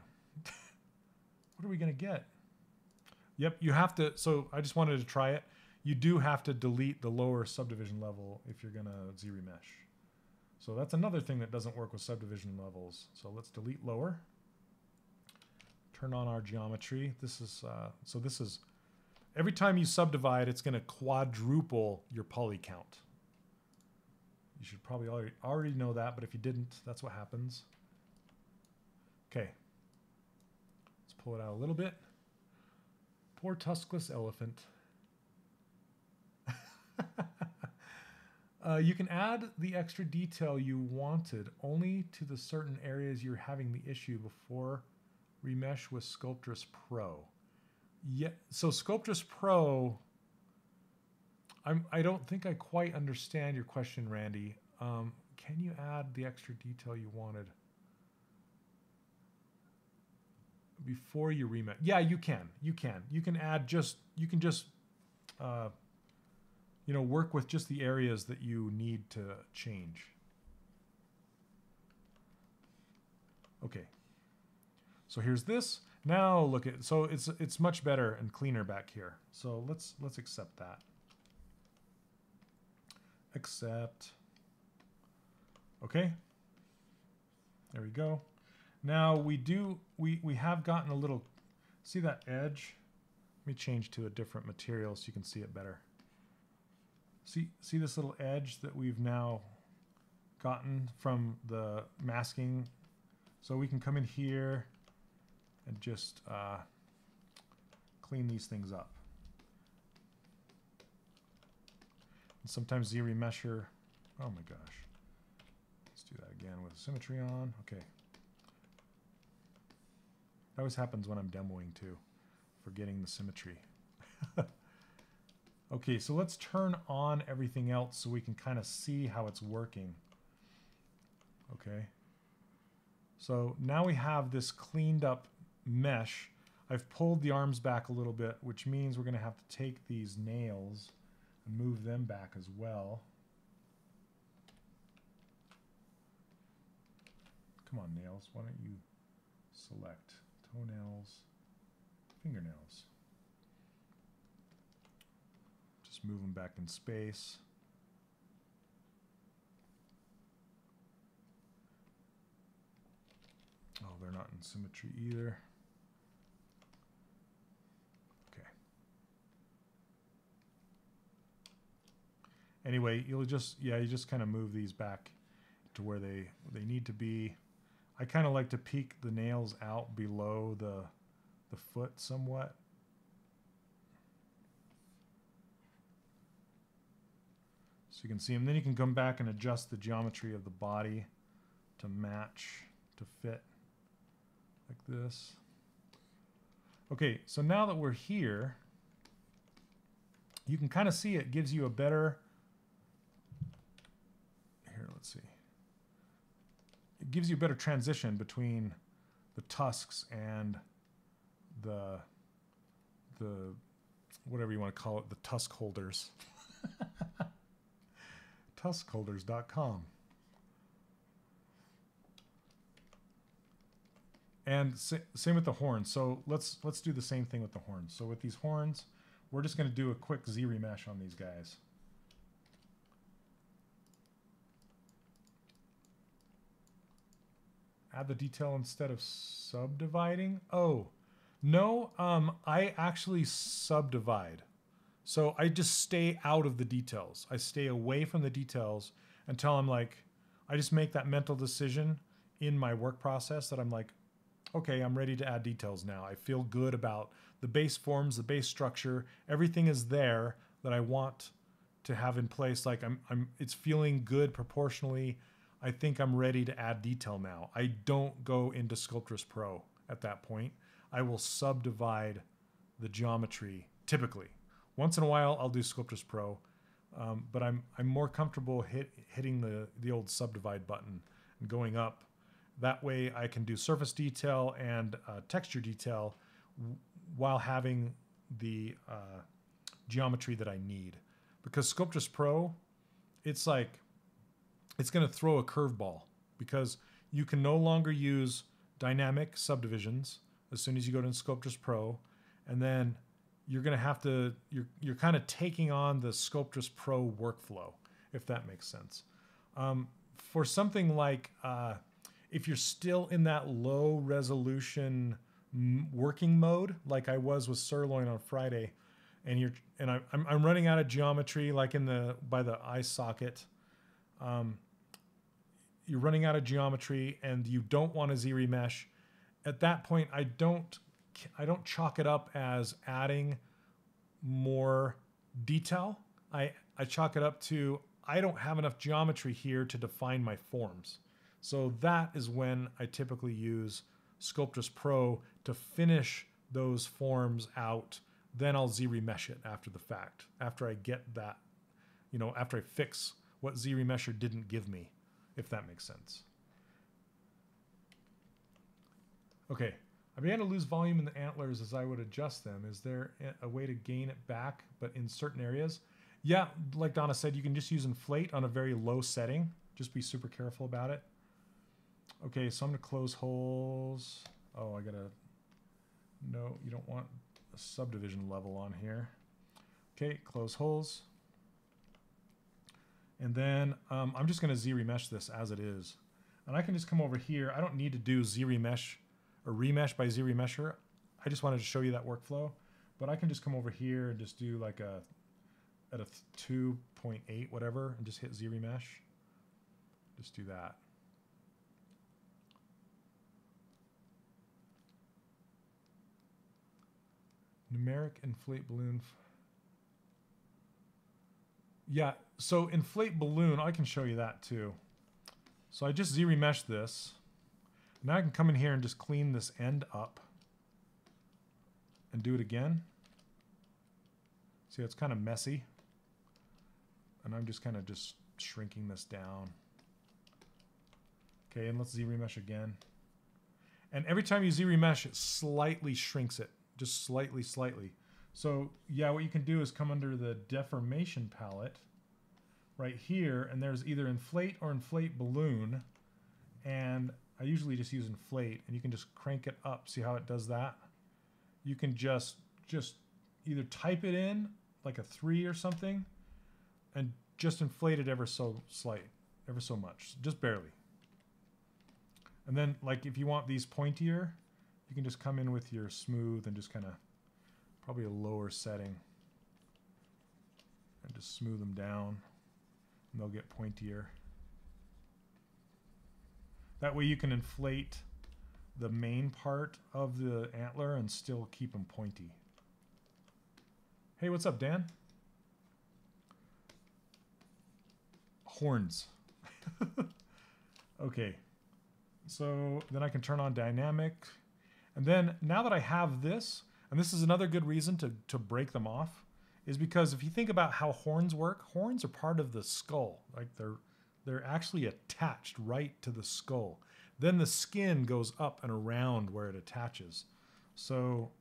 What are we going to get? Yep, you have to. So I just wanted to try it. You do have to delete the lower subdivision level if you're going to Z-remesh. So that's another thing that doesn't work with subdivision levels. So let's delete lower. Turn on our geometry. This is every time you subdivide, it's going to quadruple your poly count. You should probably already know that, but if you didn't, that's what happens. Okay. Let's pull it out a little bit. Poor tuskless elephant. You can add the extra detail you wanted only to the certain areas you're having the issue before remesh with Sculptris Pro. Yeah, so Sculptris Pro, I don't think I quite understand your question, Randy. Can you add the extra detail you wanted before you remesh? Yeah, you can. You can add just, work with just the areas that you need to change. Okay. So here's this. Now look at, so it's much better and cleaner back here. So let's accept that. Accept. Okay. There we go. Now we have gotten a little, see that edge? Let me change to a different material so you can see it better. See this little edge that we've now gotten from the masking? So we can come in here and just clean these things up. And sometimes Z-remesher, oh my gosh. Let's do that again with symmetry on. Okay. That always happens when I'm demoing too, forgetting the symmetry. Okay, so let's turn on everything else so we can kind of see how it's working. Okay. So now we have this cleaned up mesh. I've pulled the arms back a little bit, which means we're going to have to take these nails move them back as well. Come on, nails. Why don't you select toenails, fingernails? Just move them back in space. Oh, they're not in symmetry either. Okay. Anyway, you just kind of move these back to where they need to be. I kind of like to peek the nails out below the foot somewhat. So you can see them. Then you can come back and adjust the geometry of the body to match, to fit like this. Okay, so now that we're here, you can kind of see it gives you a better, here, let's see. It gives you a better transition between the tusks and the whatever you want to call it, the tusk holders. Tuskholders.com. And same with the horns. So let's do the same thing with the horns. So with these horns, we're just going to do a quick Z remesh on these guys. Add the detail instead of subdividing. Oh, no, I actually subdivide. So I just stay out of the details. I stay away from the details until I'm like, I just make that mental decision in my work process that I'm like, okay, I'm ready to add details now. I feel good about the base forms, the base structure, everything is there that I want to have in place. Like it's feeling good proportionally. I think I'm ready to add detail now. I don't go into Sculptris Pro at that point. I will subdivide the geometry typically. Once in a while, I'll do Sculptris Pro, but I'm more comfortable hitting the old subdivide button and going up. That way, I can do surface detail and texture detail while having the geometry that I need. Because Sculptris Pro, it's like it's going to throw a curveball because you can no longer use dynamic subdivisions as soon as you go to Sculptris Pro, and then you're going to have to, you're kind of taking on the Sculptris Pro workflow, if that makes sense. For something like, if you're still in that low resolution working mode, like I was with Sirloin on Friday, and I'm running out of geometry, like by the eye socket, you're running out of geometry and you don't want a Z remesh. At that point, I don't chalk it up as adding more detail. I chalk it up to, I don't have enough geometry here to define my forms. So that is when I typically use Sculptris Pro to finish those forms out. Then I'll Z remesh it after the fact, after I get that, after I fix what Z remesher didn't give me, if that makes sense. Okay, I began to lose volume in the antlers as I would adjust them. Is there a way to gain it back, but in certain areas? Yeah, like Donna said, you can just use inflate on a very low setting. Just be super careful about it. Okay, so I'm gonna close holes. Oh, no, you don't want a subdivision level on here. Okay, close holes. And then I'm just gonna Z remesh this as it is. And I can just come over here. I don't need to do Z remesh or remesh by Z remesher. I just wanted to show you that workflow, but I can just come over here and just do like at a 2.8 whatever and just hit Z remesh. Just do that. Numeric inflate balloon. Yeah, so inflate balloon, I can show you that too. So I just Z remesh this. Now I can come in here and just clean this end up and do it again. See, it's kind of messy. And I'm just kind of just shrinking this down. Okay, and let's Z remesh again. And every time you Z remesh, it slightly shrinks it. Just slightly. So yeah, what you can do is come under the deformation palette right here, and there's either inflate or inflate balloon, and I usually just use inflate, and you can just crank it up. See how it does that? You can just either type it in like a 3 or something, and just inflate it ever so much, just barely. And then like if you want these pointier, you can just come in with your smooth and just kind of probably a lower setting and just smooth them down, and they'll get pointier. That way you can inflate the main part of the antler and still keep them pointy. Hey, what's up, Dan? Horns. Okay. So then I can turn on dynamic. And then now that I have this, and this is another good reason to break them off, is because if you think about how horns work, horns are part of the skull. Like they're actually attached right to the skull. Then the skin goes up and around where it attaches. So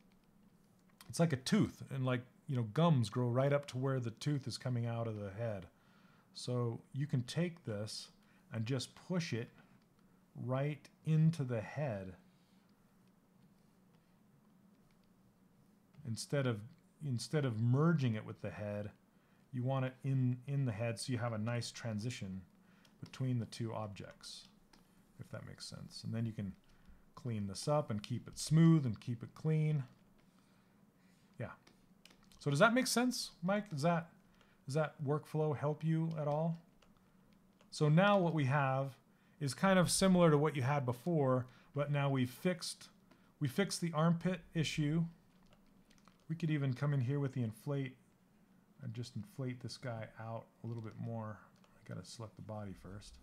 it's like a tooth, and like, you know, gums grow right up to where the tooth is coming out of the head. So you can take this and just push it right into the head instead of merging it with the head. You want it in the head, so you have a nice transition between the two objects, if that makes sense. And then you can clean this up and keep it smooth and keep it clean. Yeah. So does that make sense, Mike? Does that workflow help you at all? So now what we have is kind of similar to what you had before, but now we fixed the armpit issue. We could even come in here with the inflate and just inflate this guy out a little bit more. I gotta select the body first,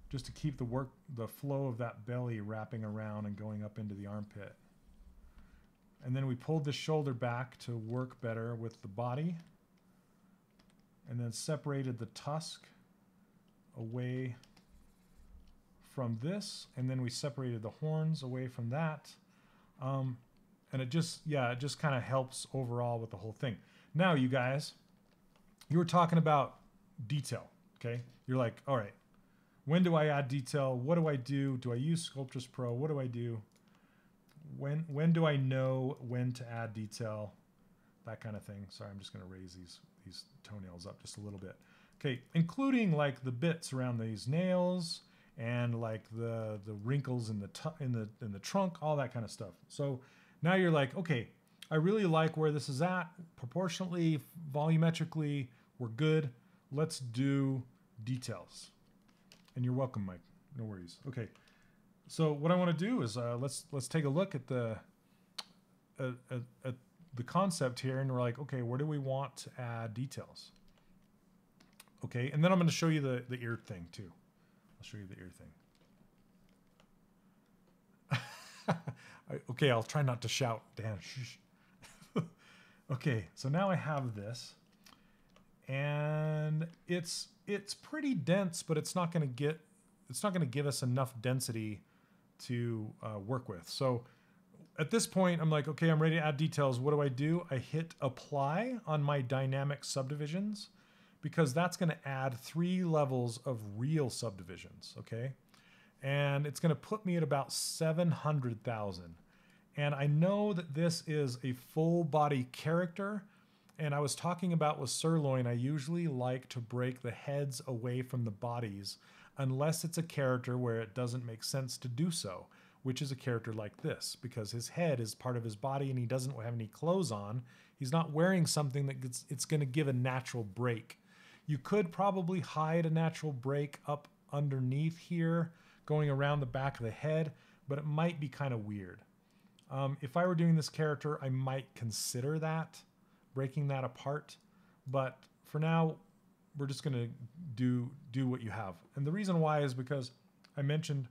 just to keep the flow of that belly wrapping around and going up into the armpit. And then we pulled the shoulder back to work better with the body, and then separated the tusk away from this, and then we separated the horns away from that. And it just kind of helps overall with the whole thing. Now, you guys, you were talking about detail, okay? You're like, all right, when do I add detail? What do I do? Do I use Sculptris Pro? What do I do? When do I know when to add detail? That kind of thing. Sorry, I'm just going to raise these toenails up just a little bit. Okay, including like the bits around these nails and like the wrinkles in the trunk, all that kind of stuff. So now you're like, okay, I really like where this is at, proportionately, volumetrically, we're good. Let's do details. And you're welcome, Mike. No worries. Okay. So what I want to do is let's take a look at the concept here, and we're like, okay, where do we want to add details? Okay, and then I'm going to show you the ear thing too. I'll show you the ear thing. Okay, I'll try not to shout, Dan. Okay, so now I have this, and it's pretty dense, but it's not going to give us enough density to work with. So at this point, I'm like, okay, I'm ready to add details. What do? I hit apply on my dynamic subdivisions, because that's going to add 3 levels of real subdivisions, okay? And it's going to put me at about 700,000. And I know that this is a full body character, and I was talking about with sirloin, I usually like to break the heads away from the bodies unless it's a character where it doesn't make sense to do so, which is a character like this, because his head is part of his body and he doesn't have any clothes on. He's not wearing something that it's going to give a natural break. You could probably hide a natural break up underneath here, going around the back of the head, but it might be kind of weird. If I were doing this character, I might consider that, breaking that apart. But for now, we're just going to do what you have. And the reason why is because I mentioned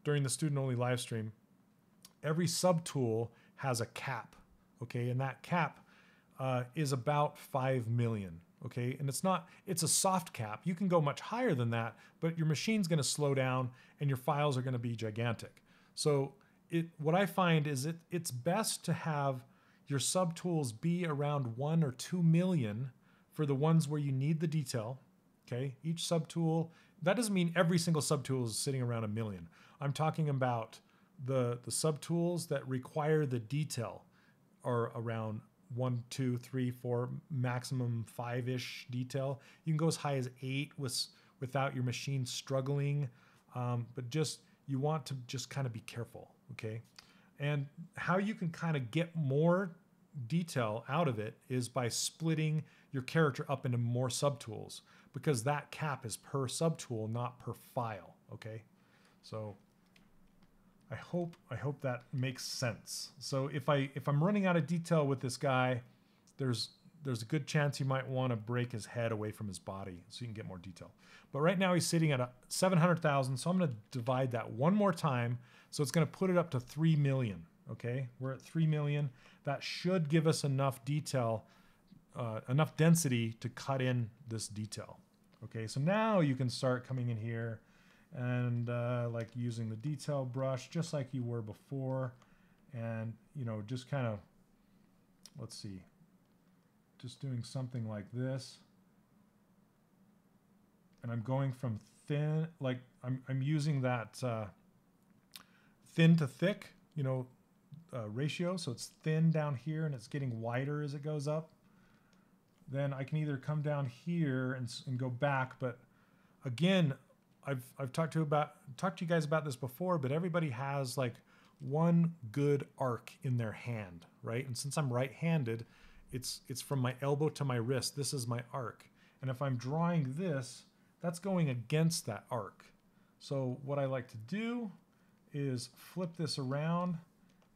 during the student-only live stream, every subtool has a cap, okay? And that cap is about 5 million. Okay, and it's a soft cap. You can go much higher than that, but your machine's going to slow down and your files are going to be gigantic. So what I find is it's best to have your subtools be around 1 or 2 million for the ones where you need the detail. Okay, each subtool, that doesn't mean every single subtool is sitting around 1 million. I'm talking about the subtools that require the detail are around 1, 2, 3, 4, maximum 5-ish detail. You can go as high as 8 without your machine struggling, but just you want to just kind of be careful, okay? And how you can kind of get more detail out of it is by splitting your character up into more subtools, because that cap is per subtool, not per file, okay? So I hope that makes sense. So if I'm running out of detail with this guy, there's a good chance you might want to break his head away from his body so you can get more detail. But right now he's sitting at 700,000, so I'm going to divide that one more time. So it's going to put it up to 3 million, okay? We're at 3 million. That should give us enough detail, enough density to cut in this detail. Okay, so now you can start coming in here and like using the detail brush just like you were before, and you know, just kind of, let's see, just doing something like this, and I'm going from thin, like I'm using that thin to thick, you know, ratio, so it's thin down here and it's getting wider as it goes up. Then I can either come down here and go back, but again, I've talked to you guys about this before, but everybody has like one good arc in their hand, right? And since I'm right-handed, it's from my elbow to my wrist. This is my arc. And if I'm drawing this, that's going against that arc. So what I like to do is flip this around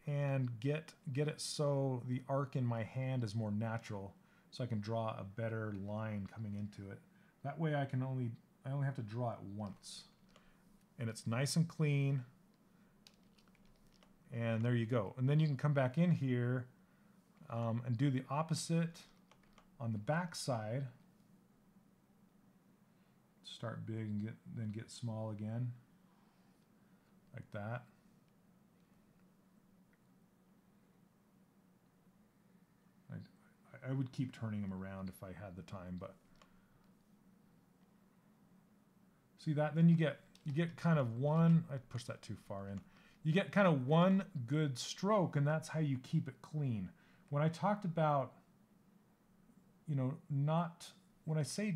and get it so the arc in my hand is more natural, so I can draw a better line coming into it. That way I only have to draw it once. And it's nice and clean. And there you go. And then you can come back in here and do the opposite on the back side. Start big and then get small again. Like that. I would keep turning them around if I had the time, but see that? Then you get kind of one, I pushed that too far in. You get kind of one good stroke, and that's how you keep it clean. When I talked about, you know, when I say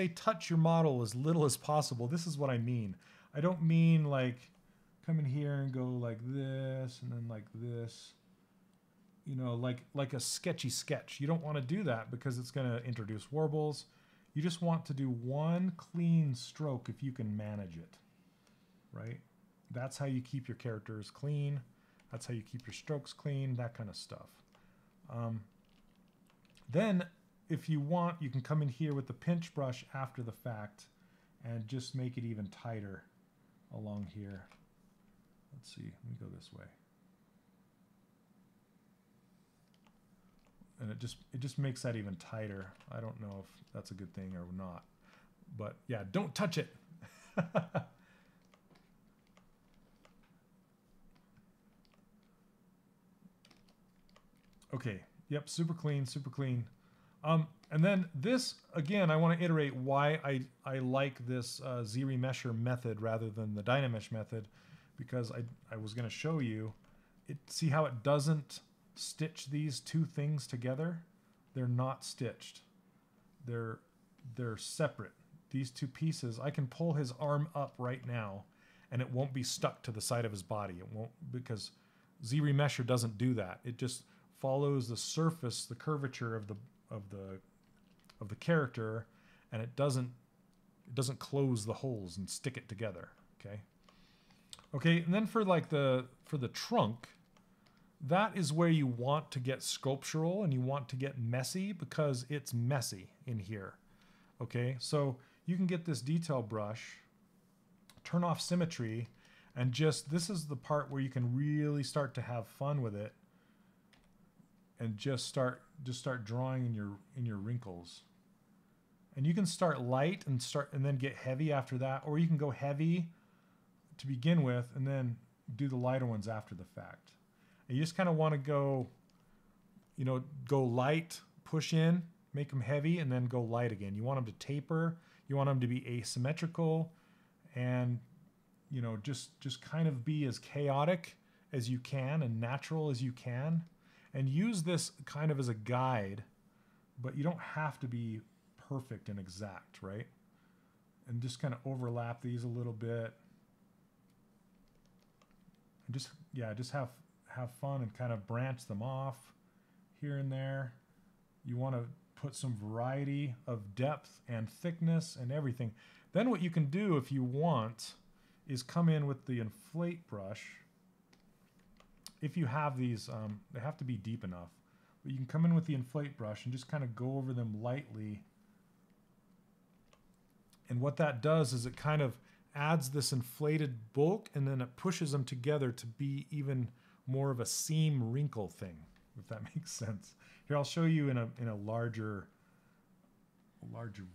touch your model as little as possible, this is what I mean. I don't mean like come in here and go like this and then like this, you know, like a sketchy sketch. You don't want to do that because it's going to introduce warbles. You just want to do one clean stroke if you can manage it, right? That's how you keep your characters clean. That's how you keep your strokes clean, that kind of stuff. Then, if you want, you can come in here with the pinch brush after the fact and just make it even tighter along here. Let's see, let me go this way. And it just makes that even tighter. I don't know if that's a good thing or not. But yeah, don't touch it. Okay, yep, super clean, super clean. And then this, again, I want to iterate why I like this Z-Remesher method rather than the Dynamesh method, because I was going to show you, see how it doesn't stitch these two things together? They're not stitched. They're separate. These two pieces, I can pull his arm up right now and it won't be stuck to the side of his body. It won't, because Z-Remesher doesn't do that. It just follows the surface, the curvature of the character, and it doesn't close the holes and stick it together. Okay, and then for the trunk, that is where you want to get sculptural and you want to get messy because it's messy in here. Okay, so you can get this detail brush, turn off symmetry, and this is the part where you can really start to have fun with it and just start drawing in your wrinkles. And you can start light and then get heavy after that, or you can go heavy to begin with and then do the lighter ones after the fact. And you just kind of want to go, you know, go light, push in, make them heavy, and then go light again. You want them to taper. You want them to be asymmetrical, and you know, just kind of be as chaotic as you can and natural as you can, and use this kind of as a guide, but you don't have to be perfect and exact, right? And just kind of overlap these a little bit, and just, yeah, just have fun and kind of branch them off here and there. You want to put some variety of depth and thickness and everything. Then what you can do if you want is come in with the inflate brush. If you have these, they have to be deep enough, but you can come in with the inflate brush and just kind of go over them lightly. And what that does is it kind of adds this inflated bulk, and then it pushes them together to be even more of a seam wrinkle thing, if that makes sense. Here, I'll show you in a larger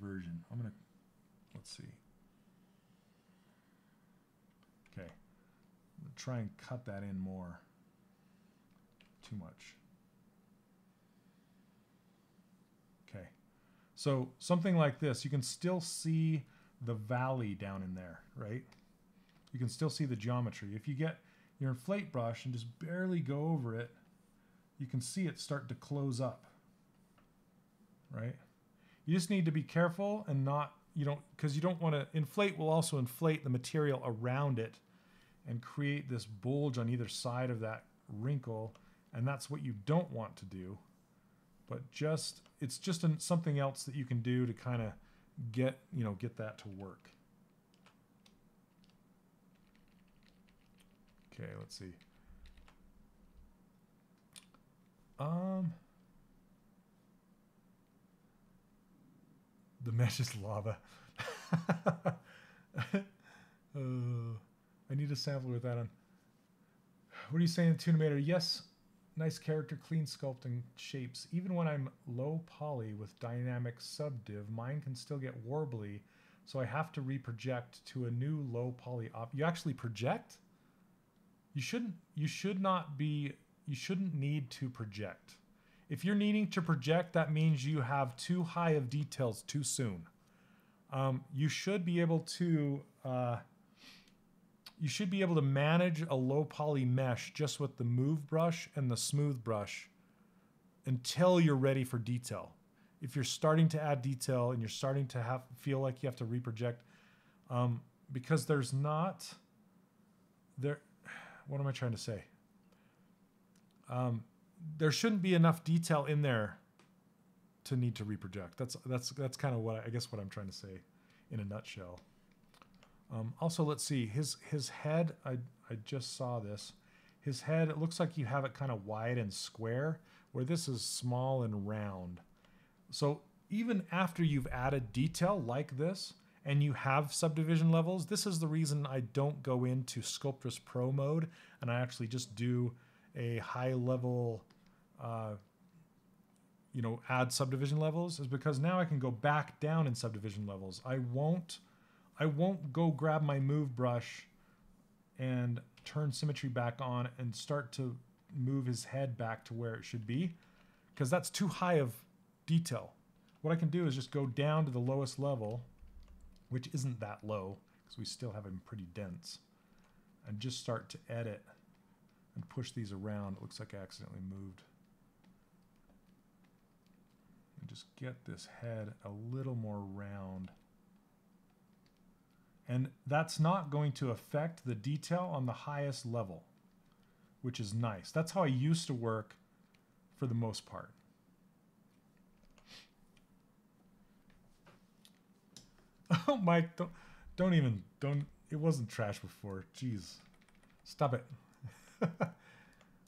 version. Let's see. Okay, I'm gonna try and cut that in more. Too much. Okay, so something like this, you can still see the valley down in there, right? You can still see the geometry. If you get your inflate brush and just barely go over it, you can see it start to close up, right? You just need to be careful and not, because you don't want to, inflate will also inflate the material around it and create this bulge on either side of that wrinkle, and that's what you don't want to do. But it's just something else that you can do to kind of get that to work. Okay, let's see. The mesh is lava. I need a sample with that on. What are you saying, Tunimator? Yes, nice character, clean sculpting shapes. Even when I'm low poly with dynamic subdiv, mine can still get warbly, so I have to reproject to a new low poly op. You actually project? You shouldn't need to project. If you're needing to project, that means you have too high of details too soon. You should be able to manage a low poly mesh just with the move brush and the smooth brush until you're ready for detail. If you're starting to add detail and you're starting to feel like you have to reproject, because there's not there. What am I trying to say? There shouldn't be enough detail in there to need to reproject. That's kind of what what I'm trying to say in a nutshell. Also, let's see his head. I just saw this. His head, it looks like you have it kind of wide and square, where this is small and round. So even after you've added detail like this and you have subdivision levels, this is the reason I don't go into Sculptris Pro mode and I actually just do a high level, add subdivision levels, is because now I can go back down in subdivision levels. I won't go grab my move brush and turn symmetry back on and start to move his head back to where it should be, because that's too high of detail. What I can do is just go down to the lowest level, which isn't that low because we still have him pretty dense, and just start to edit and push these around. It looks like I accidentally moved. And just get this head a little more round. And that's not going to affect the detail on the highest level, which is nice. That's how I used to work for the most part. Oh, Mike, don't, it wasn't trash before. Jeez. Stop it.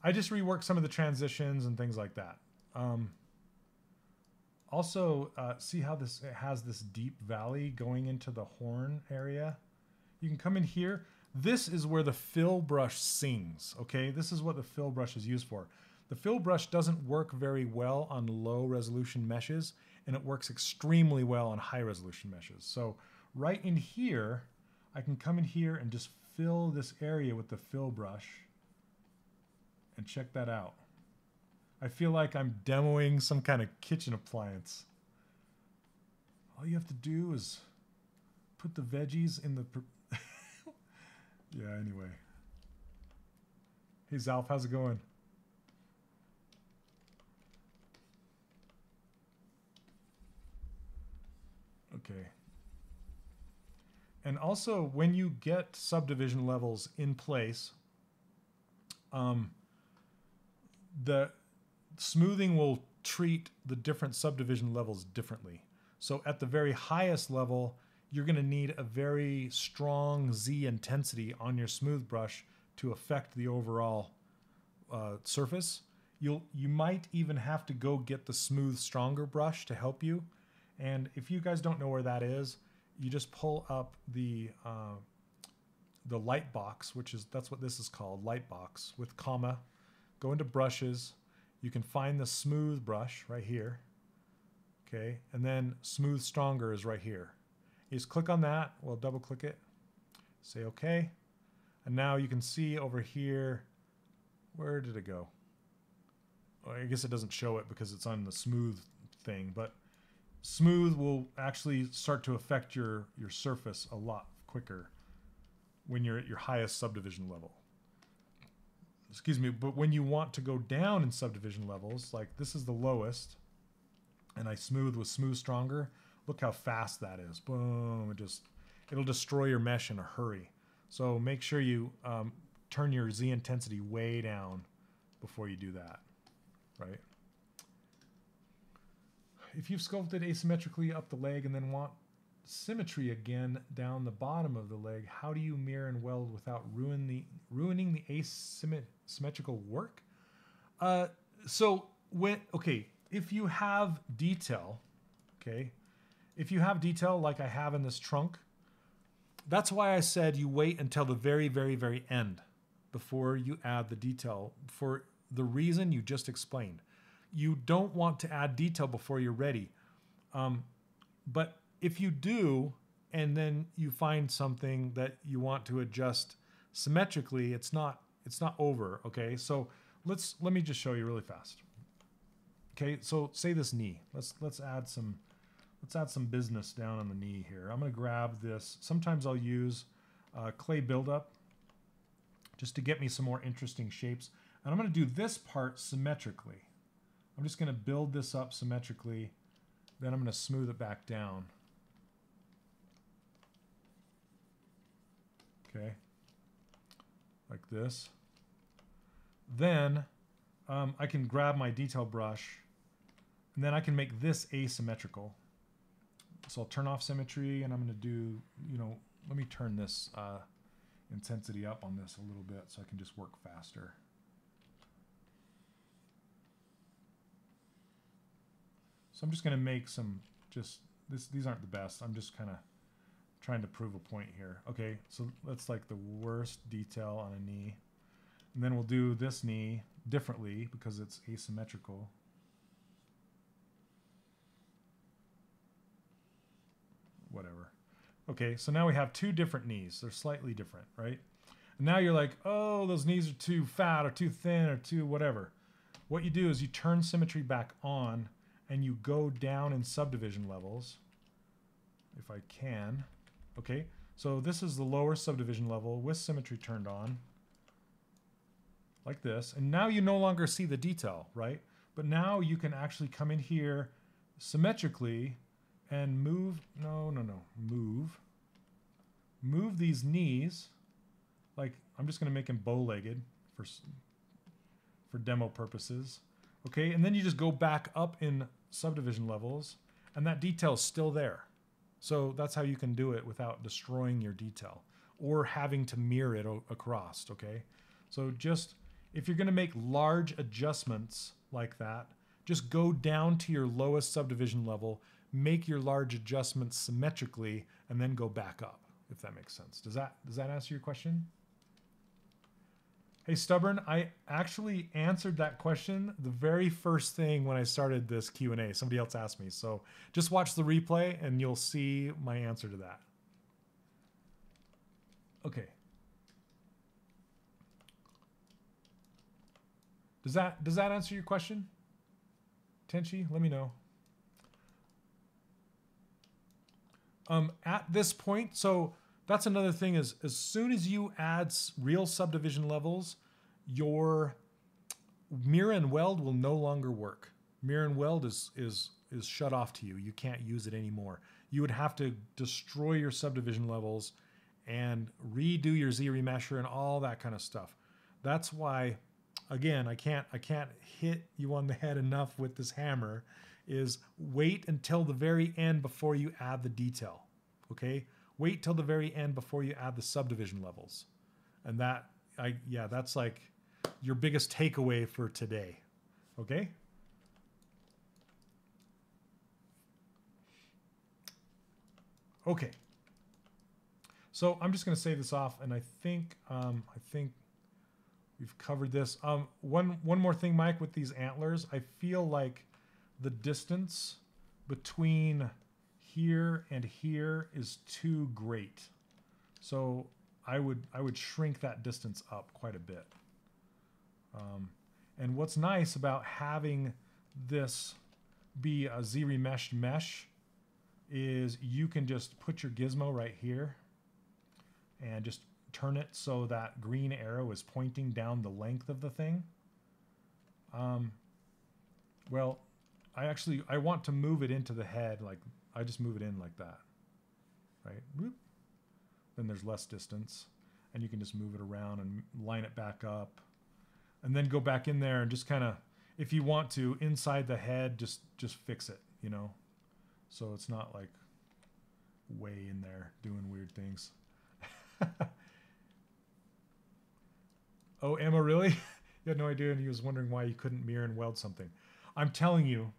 I just reworked some of the transitions and things like that. Also, see how it has this deep valley going into the horn area? You can come in here. This is where the fill brush sings, okay? This is what the fill brush is used for. The fill brush doesn't work very well on low resolution meshes, and it works extremely well on high resolution meshes. So right in here, I can come in here and just fill this area with the fill brush and check that out. I feel like I'm demoing some kind of kitchen appliance. All you have to do is put the veggies in the... yeah, anyway. Hey, Zalf, how's it going? Okay. And also, when you get subdivision levels in place, the smoothing will treat the different subdivision levels differently. So at the very highest level, you're going to need a very strong Z intensity on your smooth brush to affect the overall surface. You might even have to go get the smooth stronger brush to help you. And if you guys don't know where that is, you just pull up the light box, that's what this is called, light box with comma. Go into brushes. You can find the smooth brush right here. Okay, and then smooth stronger is right here. You just click on that. We'll double click it. Say okay. And now you can see over here, where did it go? Well, I guess it doesn't show it because it's on the smooth thing, but smooth will actually start to affect your surface a lot quicker when you're at your highest subdivision level. Excuse me, but when you want to go down in subdivision levels, like this is the lowest, and I smooth with smooth stronger, look how fast that is. Boom, it'll destroy your mesh in a hurry. So make sure you turn your Z intensity way down before you do that, right? If you've sculpted asymmetrically up the leg and then want symmetry again down the bottom of the leg, how do you mirror and weld without ruining the asymmetrical work? If you have detail, okay, if you have detail like I have in this trunk, that's why I said you wait until the very, very, very end before you add the detail, for the reason you just explained. You don't want to add detail before you're ready. But if you do, and then you find something that you want to adjust symmetrically, it's not over, okay? So let me just show you really fast. Okay, so say this knee. Let's add some business down on the knee here. I'm gonna grab this. Sometimes I'll use clay buildup just to get me some more interesting shapes. And I'm gonna do this part symmetrically. I'm just gonna build this up symmetrically, then I'm gonna smooth it back down. Okay, like this. Then I can grab my detail brush, and then I can make this asymmetrical. So I'll turn off symmetry, and I'm gonna do, let me turn this intensity up on this a little bit so I can just work faster. So I'm just going to make these aren't the best. I'm just kind of trying to prove a point here. Okay, so that's like the worst detail on a knee. And then we'll do this knee differently because it's asymmetrical. Whatever. Okay, so now we have two different knees. They're slightly different, right? And now you're like, oh, those knees are too fat or too thin or too whatever. What you do is you turn symmetry back on, and you go down in subdivision levels, if I can. Okay, so this is the lower subdivision level with symmetry turned on, like this. And now you no longer see the detail, right? But now you can actually come in here symmetrically and move, move these knees. Like, I'm just gonna make them bow-legged for demo purposes. Okay, and then you just go back up in subdivision levels, and that detail is still there. So that's how you can do it without destroying your detail or having to mirror it across, okay? So just, if you're gonna make large adjustments like that, just go down to your lowest subdivision level, make your large adjustments symmetrically, and then go back up, if that makes sense. Does that answer your question? Hey, Stubborn, I actually answered that question the very first thing when I started this Q&A. Somebody else asked me. So just watch the replay and you'll see my answer to that. Okay. Does that answer your question, Tenchi? Let me know. At this point, so that's another thing is as soon as you add real subdivision levels, your mirror and weld will no longer work. Mirror and weld is shut off to you. You can't use it anymore. You would have to destroy your subdivision levels and redo your Z-remesher and all that kind of stuff. That's why, again, I can't hit you on the head enough with this hammer, is wait until the very end before you add the detail, okay? Wait till the very end before you add the subdivision levels. And that's like your biggest takeaway for today, okay? Okay. So I'm just going to save this off, and I think we've covered this. One more thing, Mike, with these antlers, I feel like the distance between here and here is too great. So I would shrink that distance up quite a bit. And what's nice about having this be a Z-remeshed mesh is you can just put your gizmo right here and just turn it so that green arrow is pointing down the length of the thing. Well, I want to move it into the head, like I just move it in like that, right? Whoop. Then there's less distance, and you can just move it around and line it back up, and then go back in there and just kind of, if you want to, inside the head, just fix it, you know, so it's not like way in there doing weird things. Oh, Emma, really? You had no idea, and he was wondering why you couldn't mirror and weld something. I'm telling you,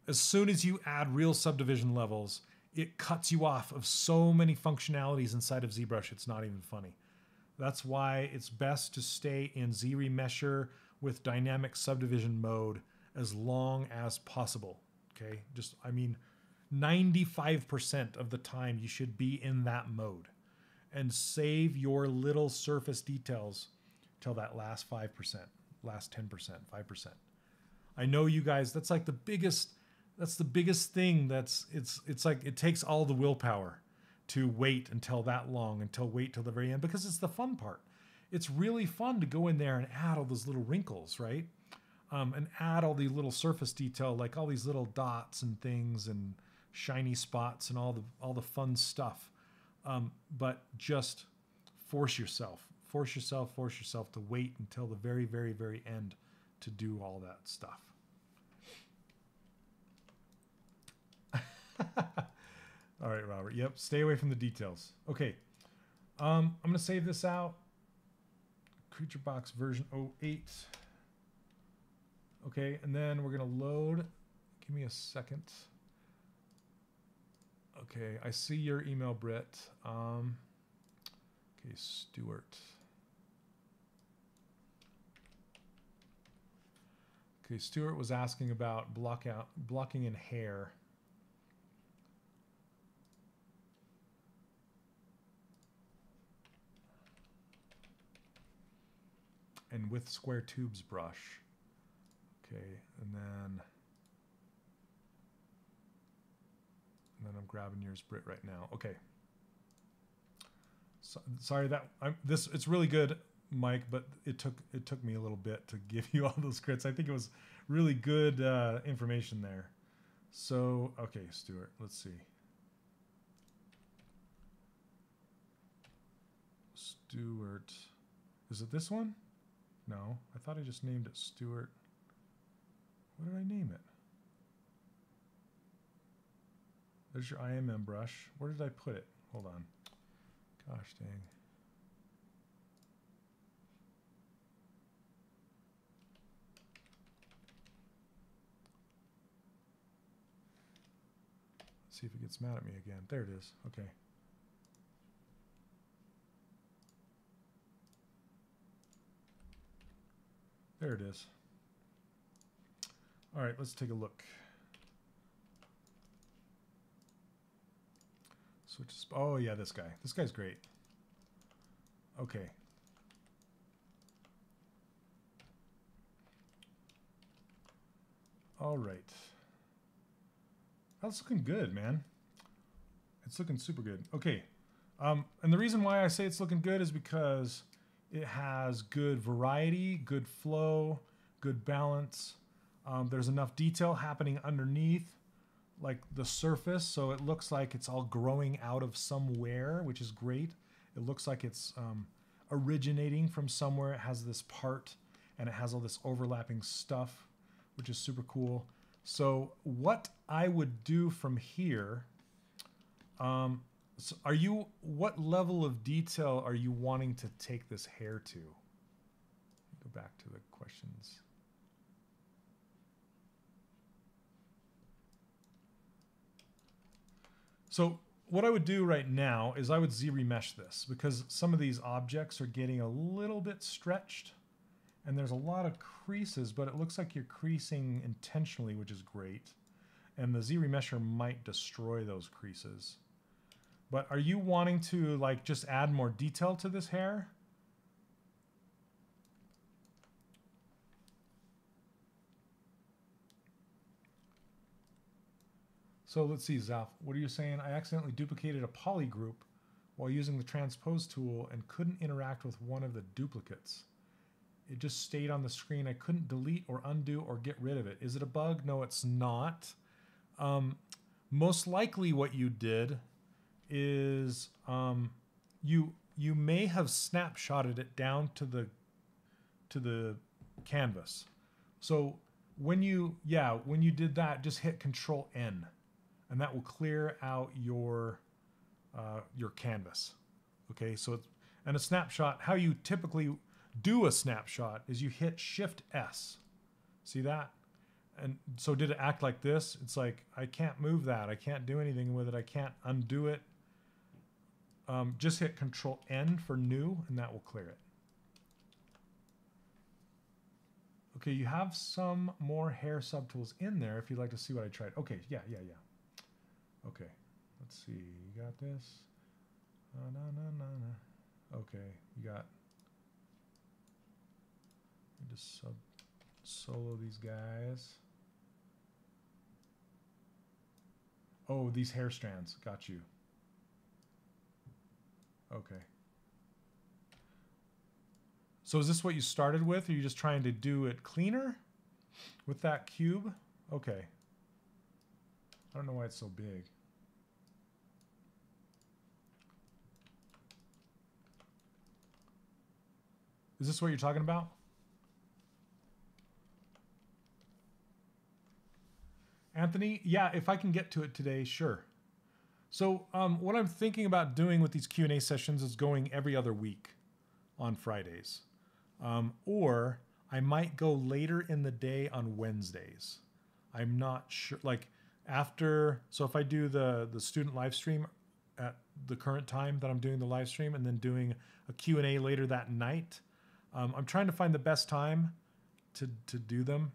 as soon as you add real subdivision levels, it cuts you off of so many functionalities inside of ZBrush, it's not even funny. That's why it's best to stay in Z-remesher with dynamic subdivision mode as long as possible, okay? Just, I mean, 95% of the time you should be in that mode, and save your little surface details till that last 5%, last 10%, 5%. I know you guys, that's the biggest thing. It's like it takes all the willpower to wait until that long, wait till the very end, because it's the fun part. It's really fun to go in there and add all those little wrinkles, right? And add all the little surface detail, like all these little dots and things and shiny spots and all the fun stuff. But just force yourself to wait until the very, very, very end to do all that stuff. All right, Robert. Yep. Stay away from the details. Okay. I'm going to save this out. Creature Box version 08. Okay. And then we're going to load. Give me a second. Okay. I see your email, Britt. Okay. Stuart. Okay. Stuart was asking about blocking in hair. And with square tubes brush. Okay, and then I'm grabbing yours, Britt, right now. Okay. So, sorry it's really good, Mike, but it took me a little bit to give you all those crits. I think it was really good information there. So, okay, Stuart, let's see. Stuart, is it this one? No, I thought I just named it Stuart. What did I name it? There's your IMM brush. Where did I put it? Hold on. Gosh dang. Let's see if it gets mad at me again. There it is. Okay. There it is. All right, let's take a look. Switch. Oh yeah, this guy. This guy's great. Okay. All right. That's looking good, man. It's looking super good. Okay. And the reason why I say it's looking good is because it has good variety, good flow, good balance. There's enough detail happening underneath, like the surface, so it looks like it's all growing out of somewhere, which is great. It looks like it's originating from somewhere. It has this part, and it has all this overlapping stuff, which is super cool. So what I would do from here, so what level of detail are you wanting to take this hair to? Go back to the questions. So what I would do right now is I would Z-remesh this, because some of these objects are getting a little bit stretched and there's a lot of creases, but it looks like you're creasing intentionally, which is great. And the Z-remesher might destroy those creases. But are you wanting to like just add more detail to this hair? So let's see, Zaf, what are you saying? I accidentally duplicated a poly group while using the transpose tool and couldn't interact with one of the duplicates. It just stayed on the screen. I couldn't delete or undo or get rid of it. Is it a bug? No, it's not. Most likely what you did is you may have snapshotted it down to the canvas. So when you did that, just hit Control N, and that will clear out your canvas. Okay, so and a snapshot, how you typically do a snapshot is you hit Shift S. See that? And so did it act like this? It's like, I can't move that. I can't do anything with it. I can't undo it. Just hit Control N for new, and that will clear it. Okay, you have some more hair subtools in there if you'd like to see what I tried. Okay, yeah. Okay, let's see. You got this? Okay, you got. Let me just solo these guys. Oh, these hair strands. Got you. Okay. So is this what you started with? Or are you just trying to do it cleaner with that cube? Okay. I don't know why it's so big. Is this what you're talking about? Anthony, yeah, if I can get to it today, sure. So what I'm thinking about doing with these Q&A sessions is going every other week on Fridays. Or I might go later in the day on Wednesdays. I'm not sure, like after, so if I do the student live stream at the current time that I'm doing the live stream and then doing a Q&A later that night, I'm trying to find the best time to do them.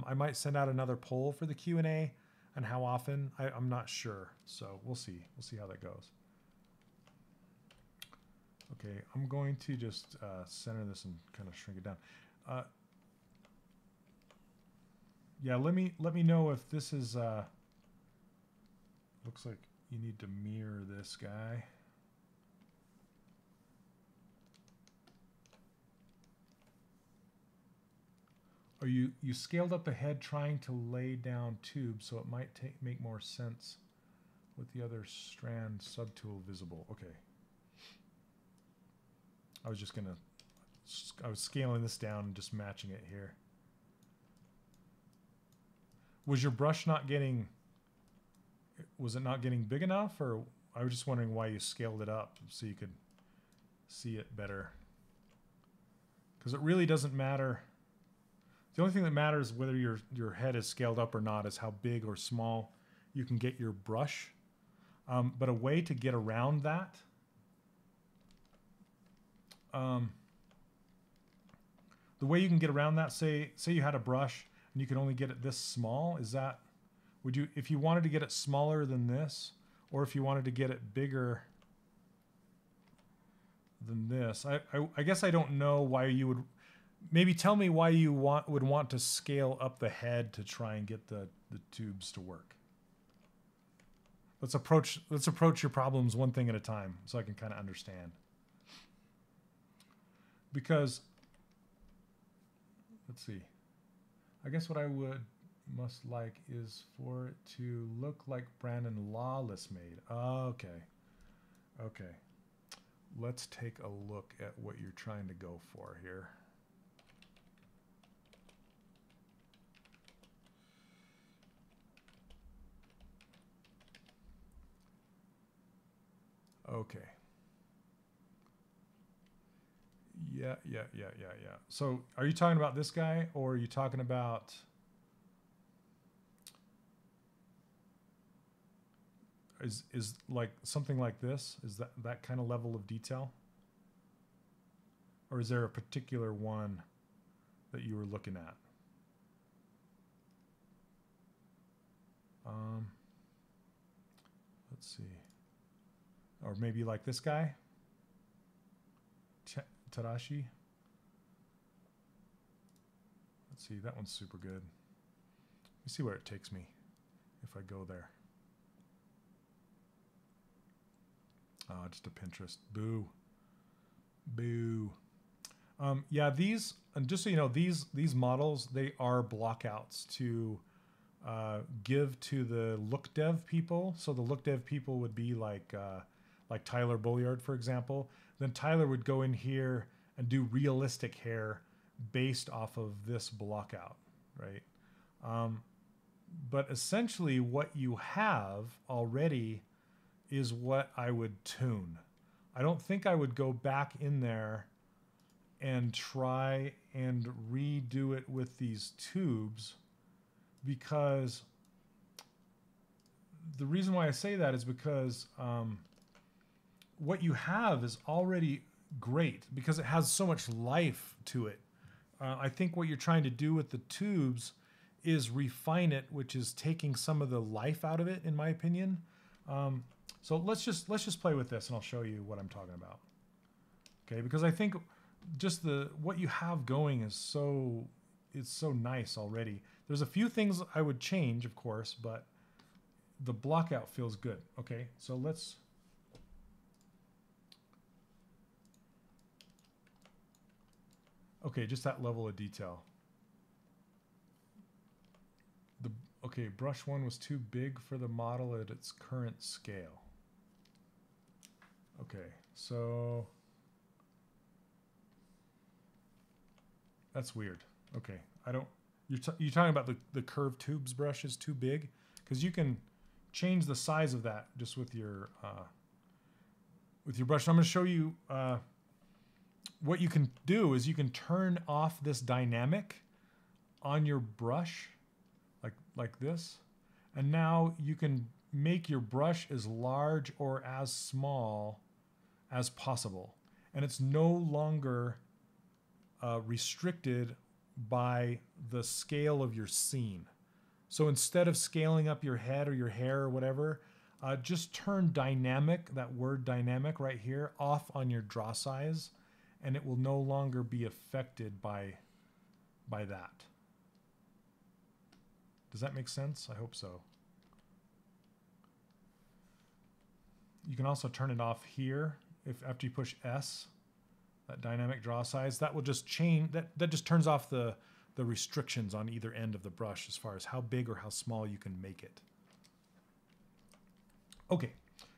I might send out another poll for the Q&A and how often, I'm not sure. So we'll see. We'll see how that goes. Okay, I'm going to just center this and kind of shrink it down. Yeah, let me know if this is, looks like you need to mirror this guy. Or you scaled up the head trying to lay down tubes, so it might make more sense with the other strand subtool visible. Okay. I was scaling this down and just matching it here. Was your brush not getting, was it not getting big enough? Or I was just wondering why you scaled it up so you could see it better. Because it really doesn't matter. The only thing that matters whether your head is scaled up or not is how big or small you can get your brush. But a way to get around that, the way you can get around that, say you had a brush and you could only get it this small, is that, would you, if you wanted to get it smaller than this, or if you wanted to get it bigger than this, I guess I don't know why you would, maybe tell me why you would want to scale up the head to try and get the tubes to work. Let's approach your problems one thing at a time so I can kind of understand. Because let's see. I guess what I must like is for it to look like Brandon Lawless made. Okay. Okay. Let's take a look at what you're trying to go for here. Okay. Yeah. So are you talking about this guy, or are you talking about... Is like something like this? Is that kind of level of detail? Or is there a particular one that you were looking at? Let's see. Or maybe like this guy? Tadashi? Let's see, that one's super good. Let me see where it takes me if I go there. Oh, just a Pinterest. Boo. Boo. Yeah, these, and just so you know, these models, they are blockouts to give to the look dev people. So the look dev people would be like Tyler Bulliard, for example. Then Tyler would go in here and do realistic hair based off of this blockout, right? But essentially what you have already is what I would tune. I don't think I would go back in there and try and redo it with these tubes, because the reason why I say that is because what you have is already great because it has so much life to it. I think what you're trying to do with the tubes is refine it, which is taking some of the life out of it, in my opinion. So let's just play with this and I'll show you what I'm talking about. Okay, because I think just what you have going is so nice already. There's a few things I would change, of course, but the blockout feels good. Okay, so let's... Okay, just that level of detail. Okay, brush one was too big for the model at its current scale. Okay, so that's weird. Okay, I don't... You're talking about the curved tubes brush is too big? Because you can change the size of that just with your brush. I'm going to show you what you can do is you can turn off this dynamic on your brush like this, and now you can make your brush as large or as small as possible, and it's no longer restricted by the scale of your scene. So instead of scaling up your head or your hair or whatever, just turn dynamic, that word dynamic right here, off on your draw size, and it will no longer be affected by that. Does that make sense? I hope so. You can also turn it off here after you push S, that dynamic draw size. That will just change, that just turns off the restrictions on either end of the brush as far as how big or how small you can make it. Okay,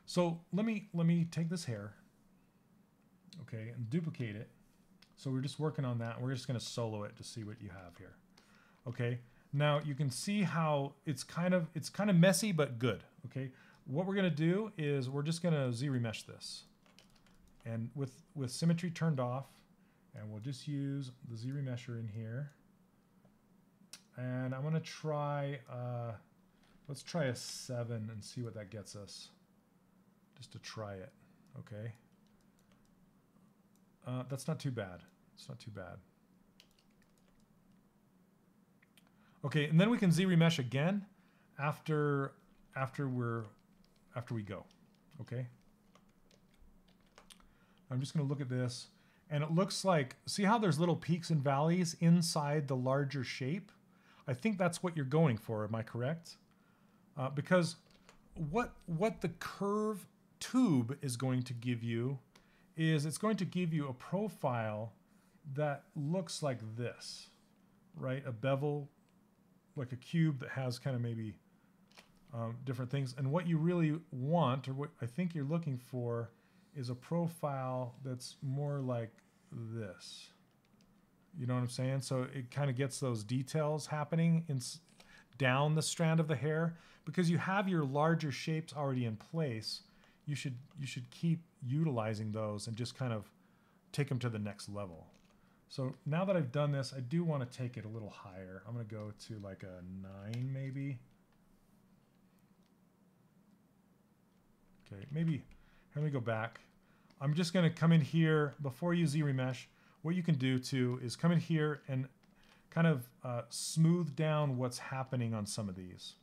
so let me take this hair, okay, and duplicate it. So we're just working on that. We're just going to solo it to see what you have here. Okay, now you can see how it's kind of messy but good. Okay, what we're going to do is we're just going to Z-remesh this, and with symmetry turned off, and we'll just use the Z-remesher in here. And I'm going to try, let's try a 7 and see what that gets us, just to try it, okay? That's not too bad. It's not too bad. Okay, and then we can Z-remesh again after we go, okay? I'm just going to look at this, And it looks like, see how there's little peaks and valleys inside the larger shape? I think that's what you're going for. Am I correct? Because what the curve tube is going to give you is it's going to give you a profile that looks like this, right? A bevel, like a cube that has kind of maybe different things. And what you really want, or what I think you're looking for, is a profile that's more like this. You know what I'm saying? So it kind of gets those details happening down the strand of the hair. Because you have your larger shapes already in place, you should keep utilizing those and just kind of take them to the next level. So now that I've done this, I do want to take it a little higher. I'm going to go to like a 9 maybe. Okay, maybe, let me go back. I'm just going to come in here before you Z-remesh. What you can do too is come in here and kind of smooth down what's happening on some of these.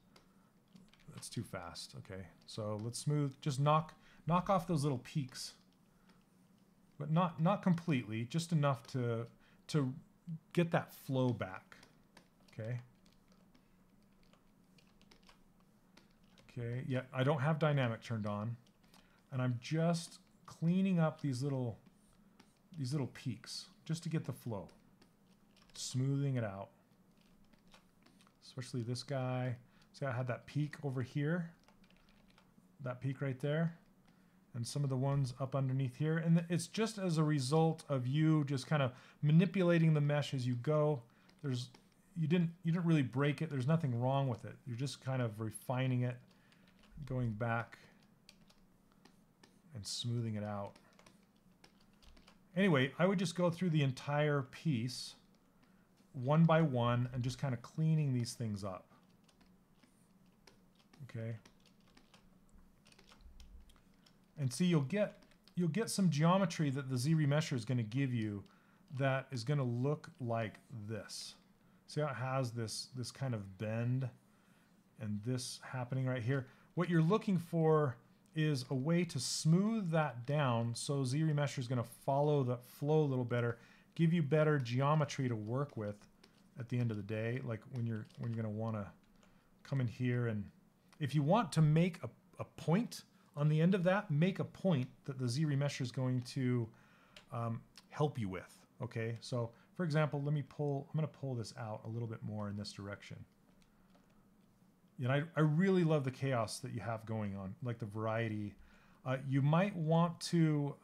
That's too fast. Okay, so let's smooth, just knock off those little peaks, but not completely, just enough to get that flow back. Okay. Okay, yeah, I don't have dynamic turned on, and I'm just cleaning up these little peaks just to get the flow, smoothing it out. Especially this guy. See, I had that peak over here, that peak right there, and some of the ones up underneath here. And it's just as a result of you just kind of manipulating the mesh as you go. You didn't really break it. There's nothing wrong with it. You're just kind of refining it, going back and smoothing it out. Anyway, I would just go through the entire piece one by one and just kind of cleaning these things up. Okay. And see, you'll get some geometry that the Z-remesher is going to give you that is going to look like this. See how it has this kind of bend and this happening right here? What you're looking for is a way to smooth that down so Z-remesher is going to follow the flow a little better, give you better geometry to work with at the end of the day, like when you're going to want to come in here, and if you want to make a point on the end of that, make a point that the Z-remesher is going to help you with. Okay, so for example, I'm going to pull this out a little bit more in this direction. You know, I really love the chaos that you have going on, like the variety. You might want to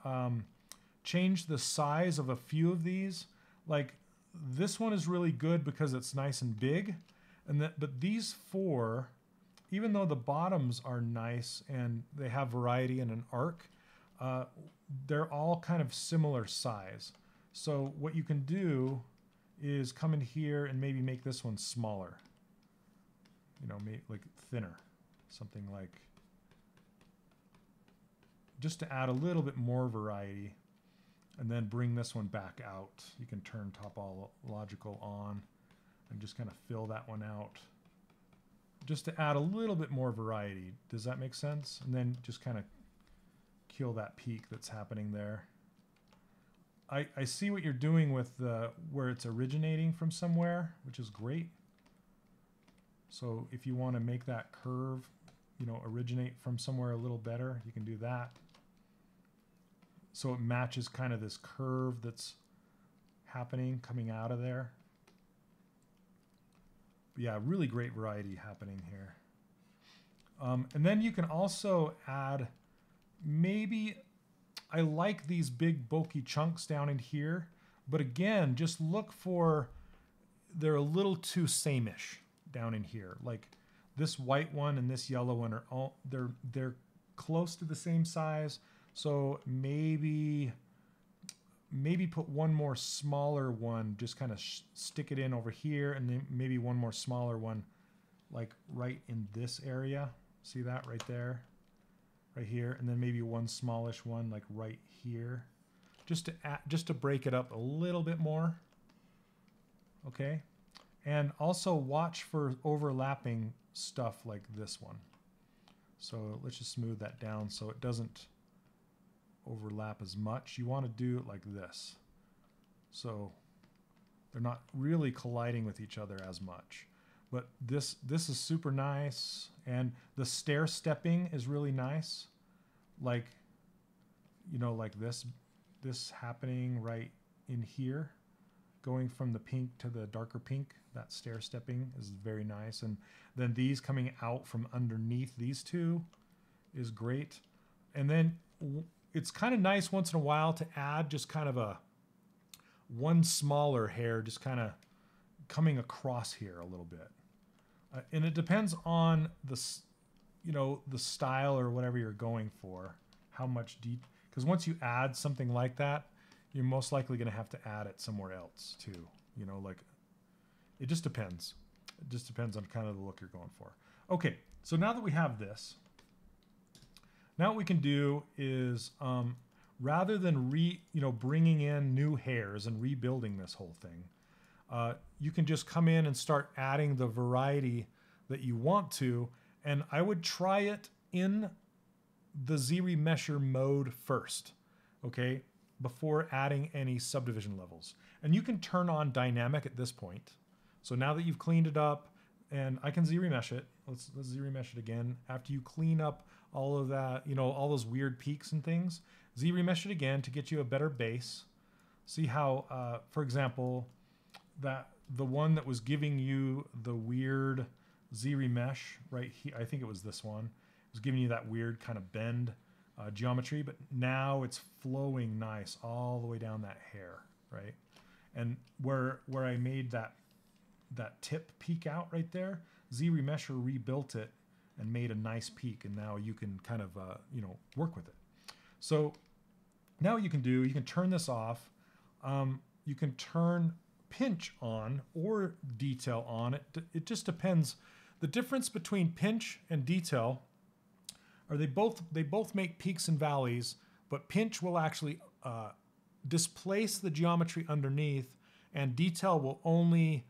change the size of a few of these. Like this one is really good because it's nice and big, but these four, even though the bottoms are nice and they have variety and an arc, they're all kind of similar size. So what you can do is come in here and maybe make this one smaller. You know, like thinner, something like, just to add a little bit more variety, and then bring this one back out. You can turn topological on and just kind of fill that one out, just to add a little bit more variety. Does that make sense? And then just kind of kill that peak that's happening there. I see what you're doing with where it's originating from somewhere, which is great. So if you want to make that curve, you know, originate from somewhere a little better, you can do that. So it matches kind of this curve that's happening, coming out of there. But yeah, really great variety happening here. And then you can also add, maybe, I like these big bulky chunks down in here, but again, just look for, they're a little too same-ish down in here. Like this white one and this yellow one are they're close to the same size. So maybe put one more smaller one, just kind of stick it in over here, and then maybe one more smaller one like right in this area. See that right there, right here, and then maybe one smallish one like right here, just to break it up a little bit more. Okay. And also watch for overlapping stuff like this one. So let's just smooth that down so it doesn't overlap as much. You want to do it like this. So they're not really colliding with each other as much. But this is super nice, and the stair stepping is really nice. Like, you know, like this happening right in here, going from the pink to the darker pink. That stair stepping is very nice, and then these coming out from underneath these two is great. And then it's kind of nice once in a while to add just kind of one smaller hair just kind of coming across here a little bit. And it depends on the style or whatever you're going for, how much because once you add something like that, you're most likely going to have to add it somewhere else too. You know, like it just depends. It just depends on kind of the look you're going for. Okay, so now that we have this, now what we can do is rather than bringing in new hairs and rebuilding this whole thing, you can just come in and start adding the variety that you want to. And I would try it in the ZRemesher mode first, okay, before adding any subdivision levels. And you can turn on dynamic at this point. So now that you've cleaned it up, and I can ZRemesh it. Let's ZRemesh it again. After you clean up all of that, all those weird peaks and things, ZRemesh it again to get you a better base. See how, for example, that the one that was giving you the weird ZRemesh right here, I think it was this one, was giving you that weird kind of bend geometry, but now it's flowing nice all the way down that hair, right? And where I made that tip peek out right there, ZRemesher rebuilt it and made a nice peak, and now you can kind of work with it. So now what you can turn this off. You can turn pinch on or detail on. It just depends. The difference between pinch and detail are they both make peaks and valleys, but pinch will actually displace the geometry underneath, and detail will only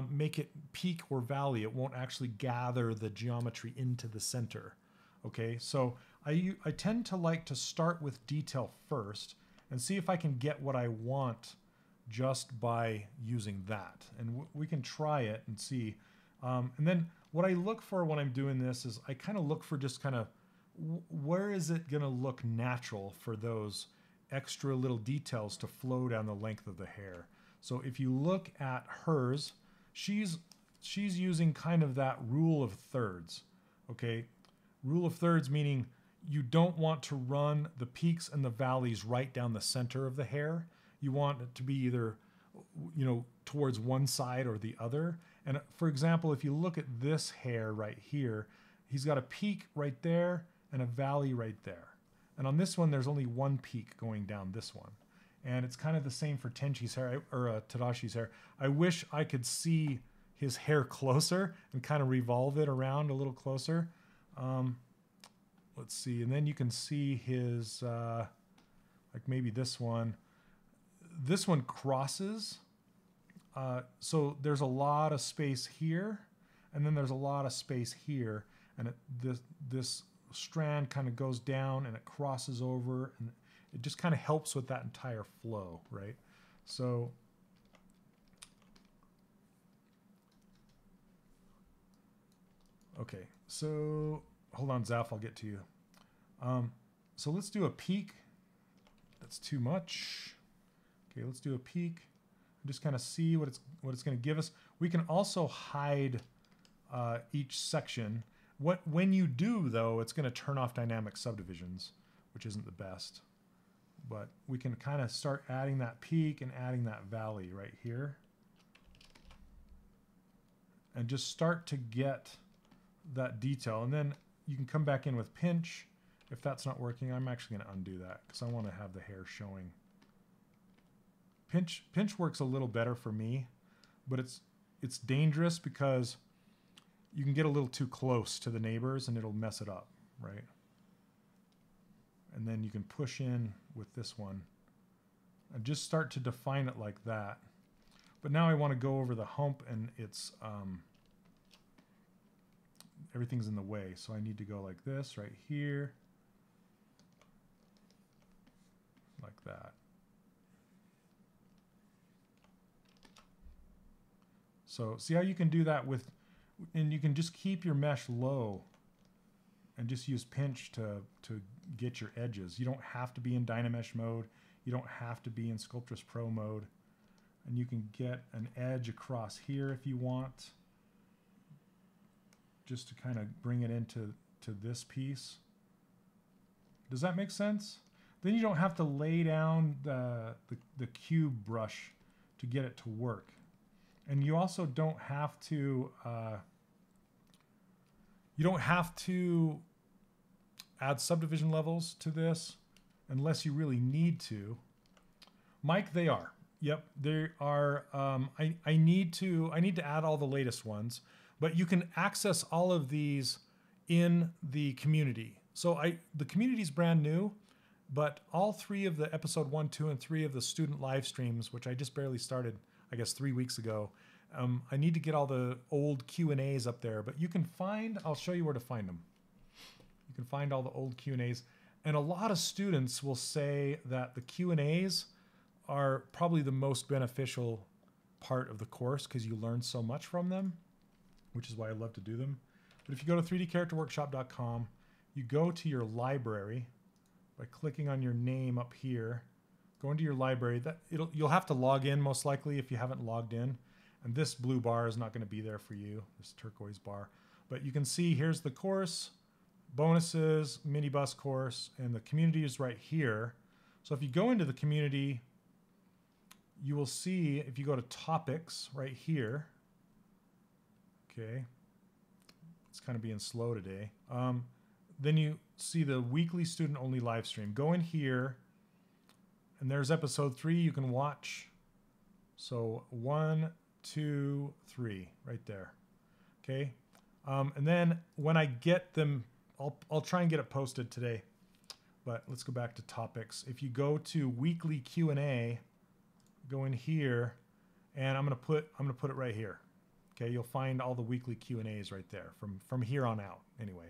make it peak or valley. It won't actually gather the geometry into the center. Okay, so I tend to like to start with detail first and see if I can get what I want just by using that. And we can try it and see. And then what I look for when I'm doing this is I kind of look for just kind of where is it going to look natural for those extra little details to flow down the length of the hair. So if you look at hers, she's using kind of that rule of thirds. Okay, rule of thirds meaning you don't want to run the peaks and the valleys right down the center of the hair. You want it to be either, towards one side or the other. And for example, if you look at this hair right here, he's got a peak right there and a valley right there. And on this one, there's only one peak going down this one. And it's kind of the same for Tenchi's hair, or Tadashi's hair. I wish I could see his hair closer and kind of revolve it around a little closer. Let's see. And then you can see his, like maybe this one. This one crosses. So there's a lot of space here, and then there's a lot of space here. And this strand kind of goes down and it crosses over, and it just kind of helps with that entire flow, right? So okay, so hold on, Zaf, I'll get to you. So let's do a peak. That's too much. Okay, let's do a peak. Just kind of see what it's going to give us. We can also hide each section. When you do, though, it's going to turn off dynamic subdivisions, which isn't the best. But we can kind of start adding that peak and adding that valley right here. And just start to get that detail. And then you can come back in with pinch. If that's not working, I'm actually going to undo that because I want to have the hair showing. Pinch works a little better for me, but it's dangerous because you can get a little too close to the neighbors and it'll mess it up, right? And then you can push in with this one and just start to define it like that. But now I want to go over the hump, and it's everything's in the way. So I need to go like this right here, like that. So see how you can do that with, and you can just keep your mesh low and just use pinch to get your edges. You don't have to be in Dynamesh mode. You don't have to be in Sculptris Pro mode. And you can get an edge across here if you want, just to kind of bring it into this piece. Does that make sense? Then you don't have to lay down the cube brush to get it to work. And you also don't have to add subdivision levels to this unless you really need to. Mike, they are. Yep, they are. I need to add all the latest ones, but you can access all of these in the community. So the community is brand new, but all 3 of the episode 1, 2, and 3 of the student live streams, which I just barely started, I guess 3 weeks ago. I need to get all the old Q&As up there, but you can find, I'll show you where to find them. You can find all the old Q&As. And a lot of students will say that the Q&As are probably the most beneficial part of the course because you learn so much from them, which is why I love to do them. But if you go to 3dcharacterworkshop.com, you go to your library by clicking on your name up here, go into your library. You'll have to log in most likely if you haven't logged in. And this blue bar is not going to be there for you, this turquoise bar. But you can see here's the course, bonuses, minibus course, and the community is right here. So if you go into the community, you will see, if you go to topics right here, okay, it's kind of being slow today. Then you see the weekly student only live stream. Go in here, and there's episode 3 you can watch. So 1, 2, 3, right there. Okay. And then when I get them, I'll try and get it posted today. But let's go back to topics. If you go to weekly Q&A, go in here, and I'm gonna put it right here. Okay, you'll find all the weekly Q&As right there from here on out. Anyway.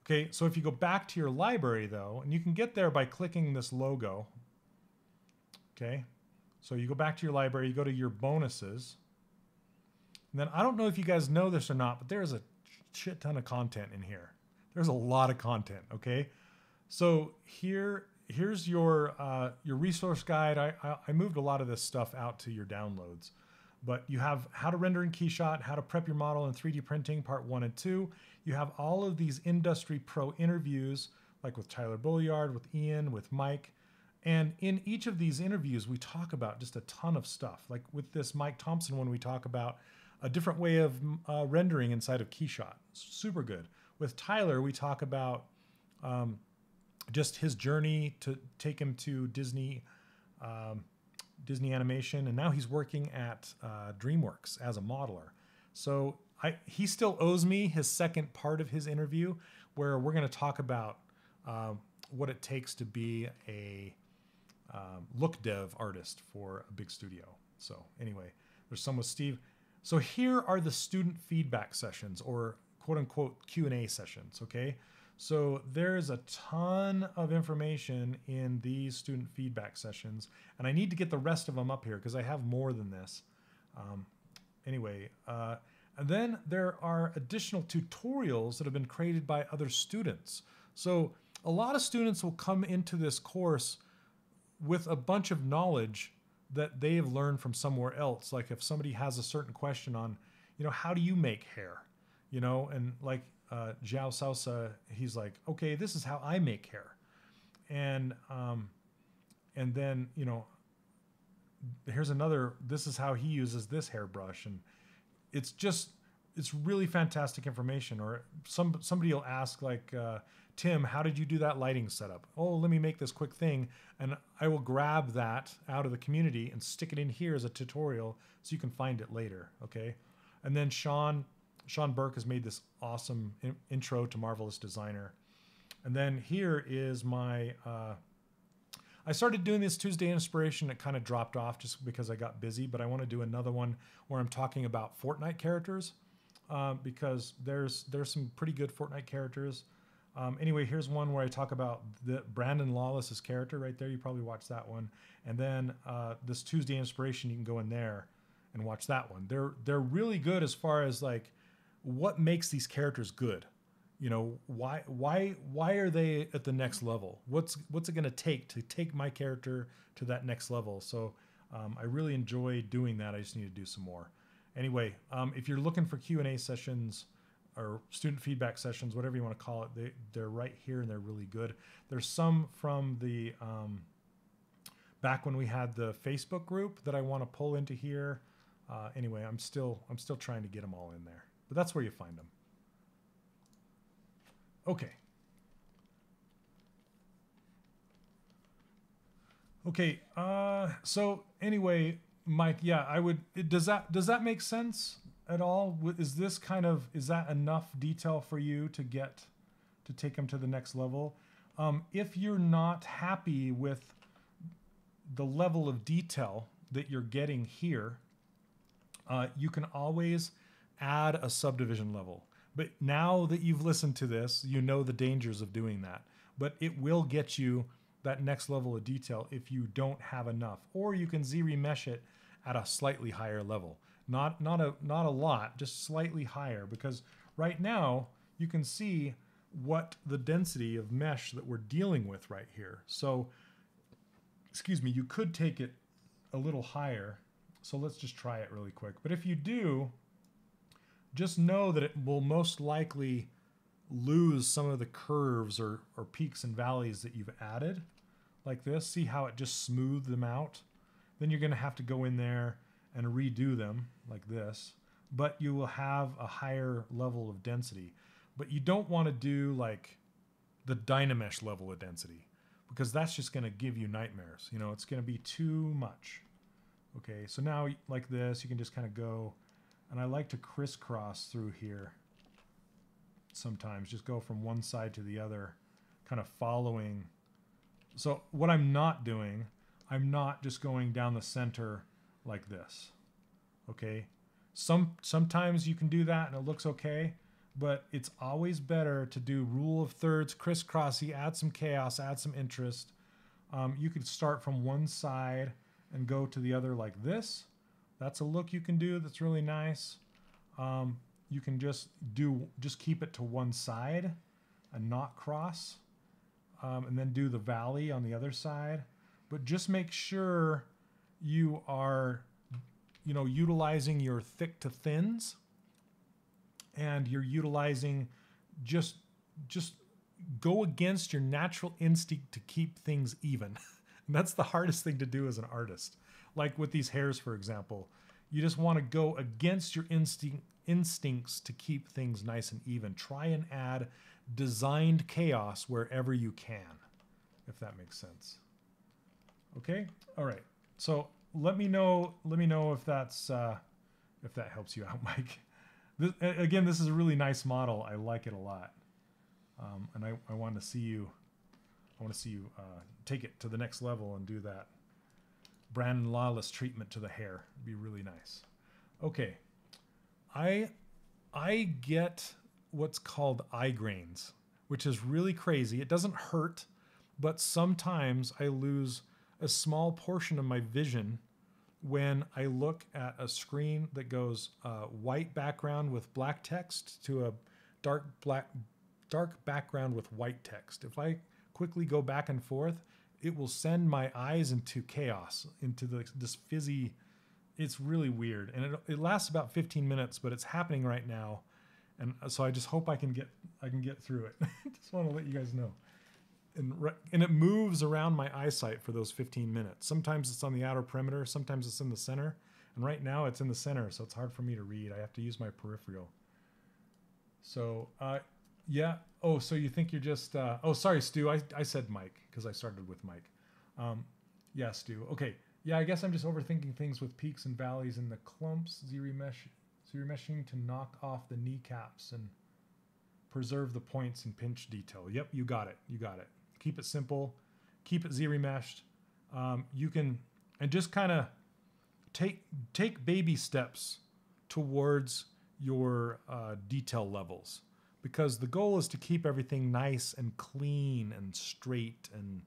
Okay, so if you go back to your library though, and you can get there by clicking this logo. Okay, so you go back to your library, you go to your bonuses. And then I don't know if you guys know this or not, but there's a shit ton of content in here. There's a lot of content, okay? So here's your resource guide. I moved a lot of this stuff out to your downloads. But you have how to render in KeyShot, how to prep your model in 3D printing, part 1 and 2. You have all of these industry pro interviews, like with Tyler Bulliard, with Ian, with Mike. And in each of these interviews, we talk about just a ton of stuff. Like with this Mike Thompson one, we talk about a different way of rendering inside of KeyShot. Super good. With Tyler, we talk about just his journey to take him to Disney Animation, and now he's working at DreamWorks as a modeler. So he still owes me his second part of his interview, where we're going to talk about what it takes to be a look dev artist for a big studio. So anyway, there's some with Steve. So here are the student feedback sessions, or quote unquote Q&A sessions. Okay. So there's a ton of information in these student feedback sessions, and I need to get the rest of them up here because I have more than this. And then there are additional tutorials that have been created by other students. So a lot of students will come into this course with a bunch of knowledge that they have learned from somewhere else. Like if somebody has a certain question on, how do you make hair? And like, Zhao Salsa, he's like, okay, this is how I make hair. And then, here's another, this is how he uses this hairbrush. And it's really fantastic information. Or somebody will ask like, Tim, how did you do that lighting setup? Oh, let me make this quick thing. And I will grab that out of the community and stick it in here as a tutorial so you can find it later. Okay. And then Sean Burke has made this awesome intro to Marvelous Designer. And then here is my, I started doing this Tuesday Inspiration. It kind of dropped off just because I got busy, but I want to do another one where I'm talking about Fortnite characters because there's some pretty good Fortnite characters. Anyway, here's one where I talk about the Brandon Lawless's character right there. You probably watched that one. And then this Tuesday Inspiration, you can go in there and watch that one. They're really good as far as like what makes these characters good. You know, why are they at the next level? What's it going to take my character to that next level? So I really enjoy doing that. I just need to do some more. Anyway, if you're looking for Q&A sessions or student feedback sessions, whatever you want to call it, they're right here and they're really good. There's some from the back when we had the Facebook group that I want to pull into here. Anyway, I'm still trying to get them all in there, but that's where you find them. Okay. Okay. So anyway, Mike, yeah, does that make sense at all? Is that enough detail for you to take them to the next level? If you're not happy with the level of detail that you're getting here, you can always add a subdivision level. But now that you've listened to this, you know the dangers of doing that. But it will get you that next level of detail if you don't have enough. Or you can Z-remesh it at a slightly higher level. Not a lot, just slightly higher. Because right now, you can see what the density of mesh that we're dealing with right here. So, excuse me, you could take it a little higher. So let's just try it really quick. But if you do, just know that it will most likely lose some of the curves or peaks and valleys that you've added like this. See how it just smoothed them out? Then you're going to have to go in there and redo them like this, but you will have a higher level of density. But you don't want to do like the Dynamesh level of density, because that's just going to give you nightmares. You know, it's going to be too much. Okay, so now like this, you can just kind of go, and I like to crisscross through here sometimes, just go from one side to the other, kind of following. So what I'm not doing, I'm not just going down the center like this. Okay, sometimes you can do that and it looks okay, but it's always better to do rule of thirds, crisscrossy, add some chaos, add some interest. You could start from one side and go to the other like this. That's a look you can do that's really nice. You can just keep it to one side and not cross, and then do the valley on the other side. But just make sure you are, utilizing your thick to thins, and you're utilizing just go against your natural instinct to keep things even. And that's the hardest thing to do as an artist. Like with these hairs, for example, you just want to go against your instincts to keep things nice and even. Try and add designed chaos wherever you can, if that makes sense. Okay. All right. So let me know if that's if that helps you out, Mike. This is a really nice model. I like it a lot, and I want to see you. I want to see you take it to the next level and do that Brandon Lawless treatment to the hair. It'd be really nice. Okay. I get what's called eye grains, which is really crazy. It doesn't hurt, but sometimes I lose a small portion of my vision when I look at a screen that goes white background with black text to a dark background with white text. If I quickly go back and forth, it will send my eyes into chaos, into this fizzy. It's really weird, and it lasts about 15 minutes, but it's happening right now, and so I just hope I can get through it. Just want to let you guys know, and it moves around my eyesight for those 15 minutes. Sometimes it's on the outer perimeter, sometimes it's in the center, and right now it's in the center, so it's hard for me to read. I have to use my peripheral. So yeah. Oh, so you think you're just oh, sorry, Stu. I said Mike because I started with Mike. Yeah, Stu. Okay. Yeah, I guess I'm just overthinking things with peaks and valleys and the clumps. Z-remeshing to knock off the kneecaps and preserve the points and pinch detail. Yep, you got it. You got it. Keep it simple. Keep it Z-remeshed. You can, and just kind of take baby steps towards your detail levels, because the goal is to keep everything nice and clean and straight, and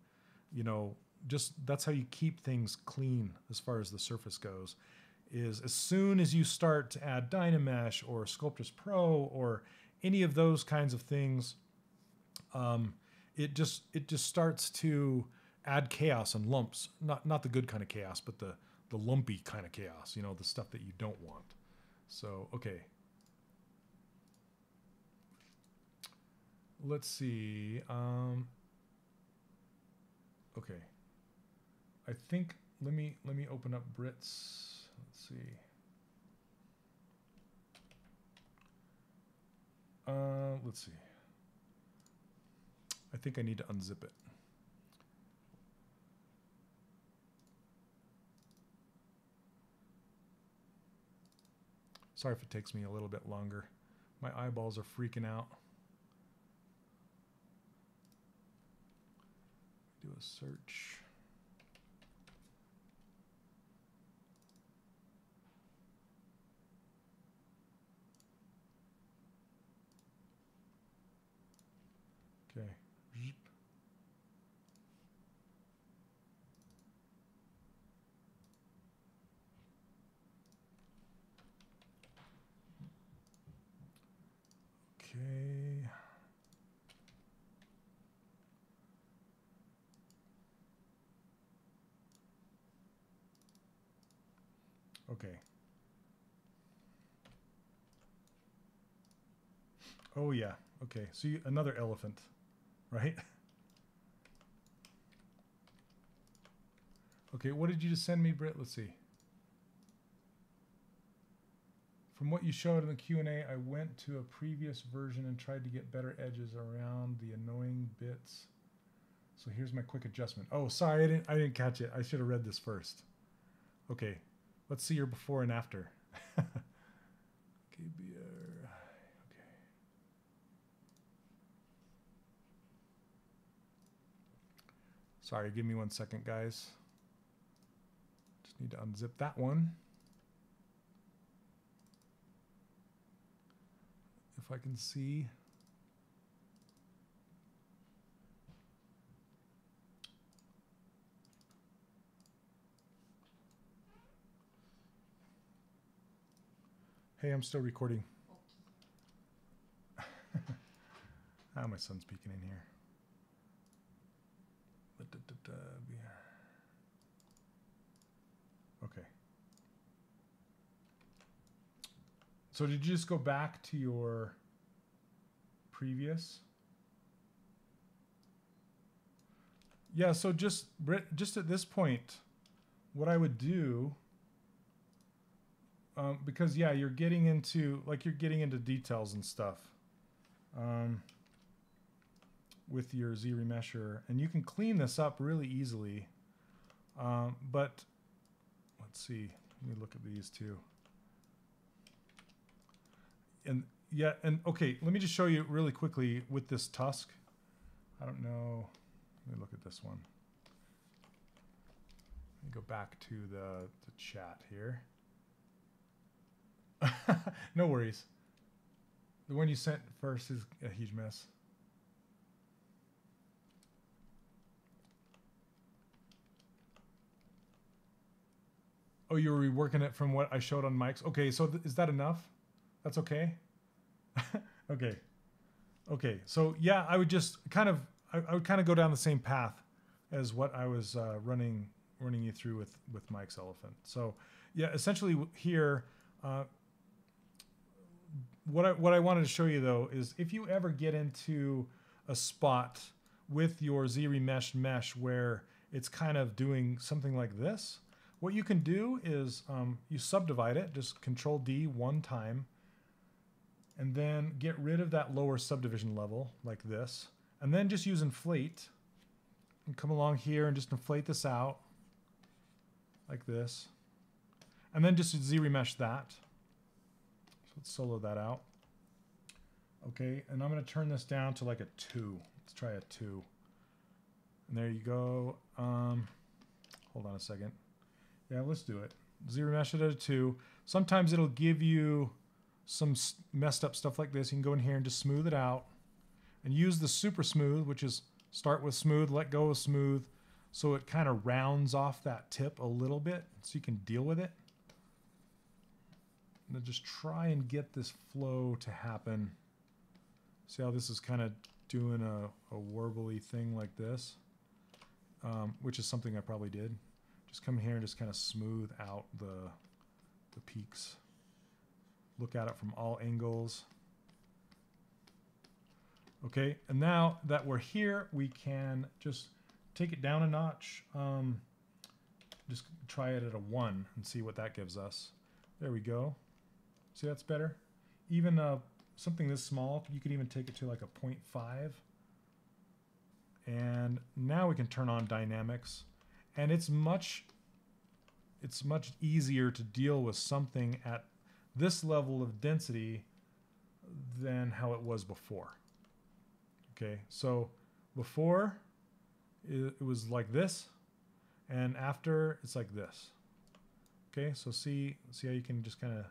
just that's how you keep things clean as far as the surface goes. is as soon as you start to add Dynamesh or Sculptris Pro or any of those kinds of things, it just starts to add chaos and lumps. Not the good kind of chaos, but the lumpy kind of chaos. You know, the stuff that you don't want. So okay. Let's see. Okay. I think let me open up Brits. Let's see. Let's see. I think I need to unzip it. Sorry if it takes me a little bit longer. My eyeballs are freaking out. Do a search. Okay. Okay. Okay. Oh yeah. Okay. So another elephant, right? Okay. What did you just send me, Britt? Let's see. From what you showed in the Q&A, I went to a previous version and tried to get better edges around the annoying bits. So here's my quick adjustment. Oh, sorry, I didn't catch it. I should have read this first. Okay, let's see your before and after. Okay, beer. Okay. Sorry, give me 1 second, guys. Just need to unzip that one. If I can see. Hey, I'm still recording. Ah, my son's peeking in here. Okay. So did you just go back to your previous? Yeah, so just at this point, what I would do, because yeah, you're getting into details and stuff with your Z-Remesher, and you can clean this up really easily. But let's see, let me look at these two. And yeah, and okay, let me just show you really quickly with this tusk. I don't know. Let me look at this one. Let me go back to the chat here. No worries. The one you sent first is a huge mess. Oh, you were reworking it from what I showed on Mike's? Okay, so is that enough? That's okay? Okay. Okay, so yeah, I would just kind of, I would kind of go down the same path as what I was running you through with Mike's elephant. So yeah, essentially here, what I wanted to show you though is if you ever get into a spot with your Z-Remesh mesh where it's kind of doing something like this, what you can do is you subdivide it, just Control D 1 time, and then get rid of that lower subdivision level like this, and then just use inflate and come along here and just inflate this out like this, and then just Z-Remesh that. So let's solo that out. Okay, and I'm going to turn this down to like a 2. Let's try a 2. And there you go. Hold on a second. Yeah, let's do it. Z-Remesh it at a 2. Sometimes it'll give you some messed up stuff like this. You can go in here and just smooth it out and use the super smooth, which is start with smooth, let go of smooth, so it kind of rounds off that tip a little bit so you can deal with it. going to just try and get this flow to happen. See how this is kind of doing a warbly thing like this, which is something I probably did. Just come here and just kind of smooth out the peaks. Look at it from all angles. Okay, and now that we're here, we can just take it down a notch. Just try it at a 1 and see what that gives us. There we go. See, that's better. Even something this small, you could even take it to like a 0.5. And now we can turn on dynamics. And it's much easier to deal with something at this level of density than how it was before. Okay, so before it was like this, and after it's like this. Okay, so see how you can just kind of,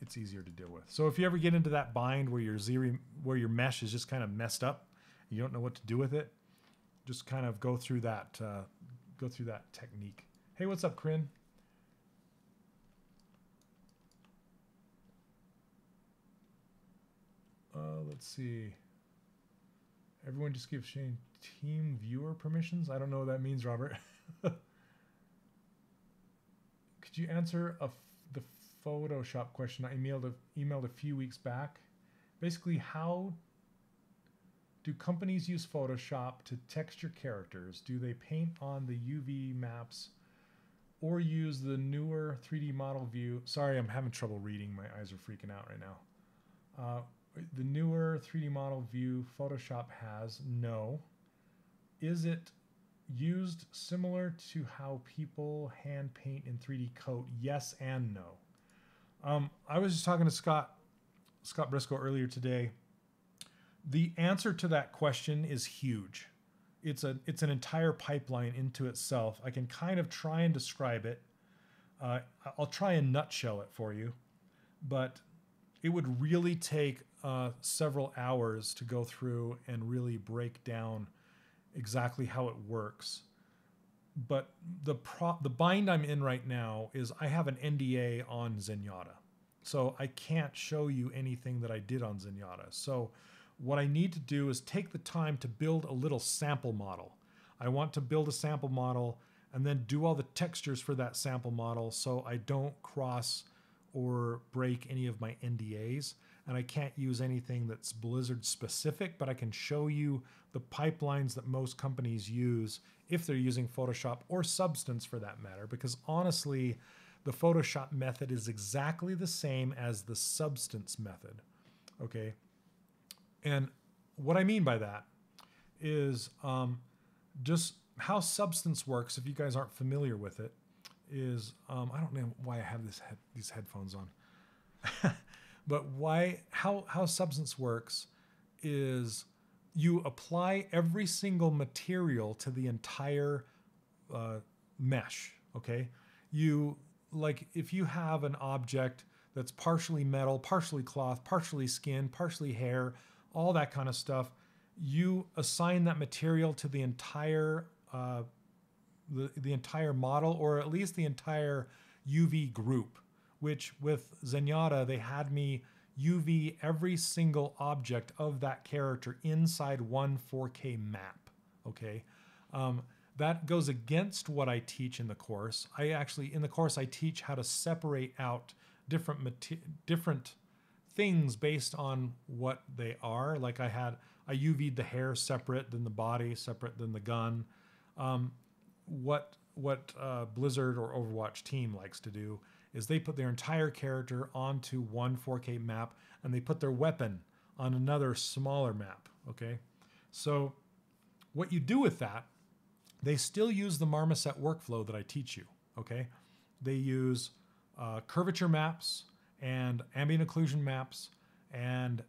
it's easier to deal with. So if you ever get into that bind where your mesh is just kind of messed up, you don't know what to do with it, just kind of go through that technique. Hey, what's up, Kryn? Let's see. Everyone just give Shane team viewer permissions. I don't know what that means, Robert. Could you answer the Photoshop question I emailed a few weeks back? Basically, how do companies use Photoshop to texture characters? Do they paint on the UV maps or use the newer 3D model view? Sorry, I'm having trouble reading. My eyes are freaking out right now. The newer 3D model view Photoshop has, no. Is it used similar to how people hand paint in 3D Coat? Yes and no. I was just talking to Scott Briscoe earlier today. The answer to that question is huge. It's an entire pipeline into itself. I can kind of try and describe it. I'll try and nutshell it for you, but it would really take several hours to go through and really break down exactly how it works. But the bind I'm in right now is I have an NDA on Zenyatta. So I can't show you anything that I did on Zenyatta. So what I need to do is take the time to build a little sample model. I want to build a sample model and then do all the textures for that sample model so I don't cross or break any of my NDAs. And I can't use anything that's Blizzard specific, but I can show you the pipelines that most companies use if they're using Photoshop or Substance for that matter, because honestly, the Photoshop method is exactly the same as the Substance method, okay? And what I mean by that is just how Substance works, if you guys aren't familiar with it, is, I don't know why I have these headphones on, but how Substance works is you apply every single material to the entire mesh, okay? Like if you have an object that's partially metal, partially cloth, partially skin, partially hair, all that kind of stuff, you assign that material to the entire the entire model, or at least the entire UV group, which with Zenyatta, they had me UV every single object of that character inside one 4K map, okay? That goes against what I teach in the course. In the course, I teach how to separate out different things based on what they are. Like I UV'd the hair separate than the body, separate than the gun. What Blizzard or Overwatch team likes to do is they put their entire character onto one 4K map and they put their weapon on another smaller map, okay? So what you do with that, they still use the Marmoset workflow that I teach you, okay? They use curvature maps and ambient occlusion maps, and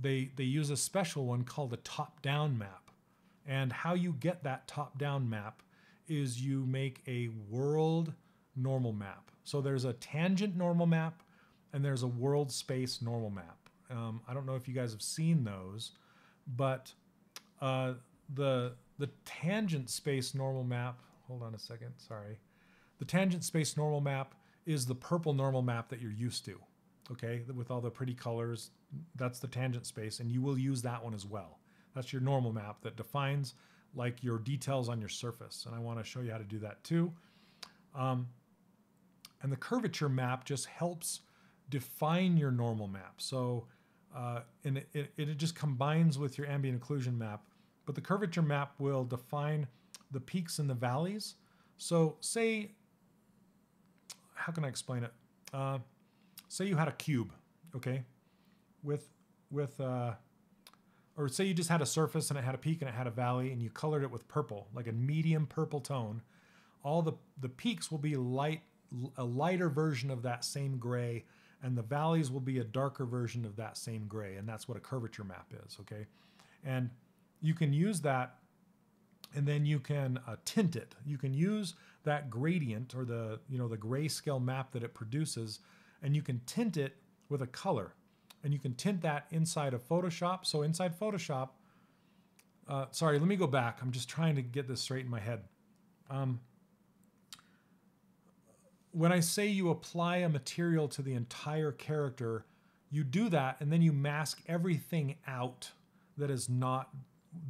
they use a special one called a top-down map. And how you get that top-down map is you make a world normal map. So there's a tangent normal map and there's a world space normal map. I don't know if you guys have seen those, but the tangent space normal map, hold on a second, sorry. The tangent space normal map is the purple normal map that you're used to, okay? With all the pretty colors, that's the tangent space, and you will use that one as well. That's your normal map that defines like your details on your surface, and I want to show you how to do that too. And the curvature map just helps define your normal map. So, and it just combines with your ambient occlusion map, but the curvature map will define the peaks and the valleys. So say, how can I explain it? Say you had a cube, okay, or say you just had a surface and it had a peak and it had a valley, and you colored it with purple, like a medium purple tone. All the peaks will be a lighter version of that same gray, and the valleys will be a darker version of that same gray, and that's what a curvature map is, okay? And you can use that, and then you can tint it. You can use that gradient or the grayscale map that it produces, and you can tint it with a color. And you can tint that inside of Photoshop. So inside Photoshop, sorry, let me go back. I'm just trying to get this straight in my head. When I say you apply a material to the entire character, you do that and then you mask everything out that is not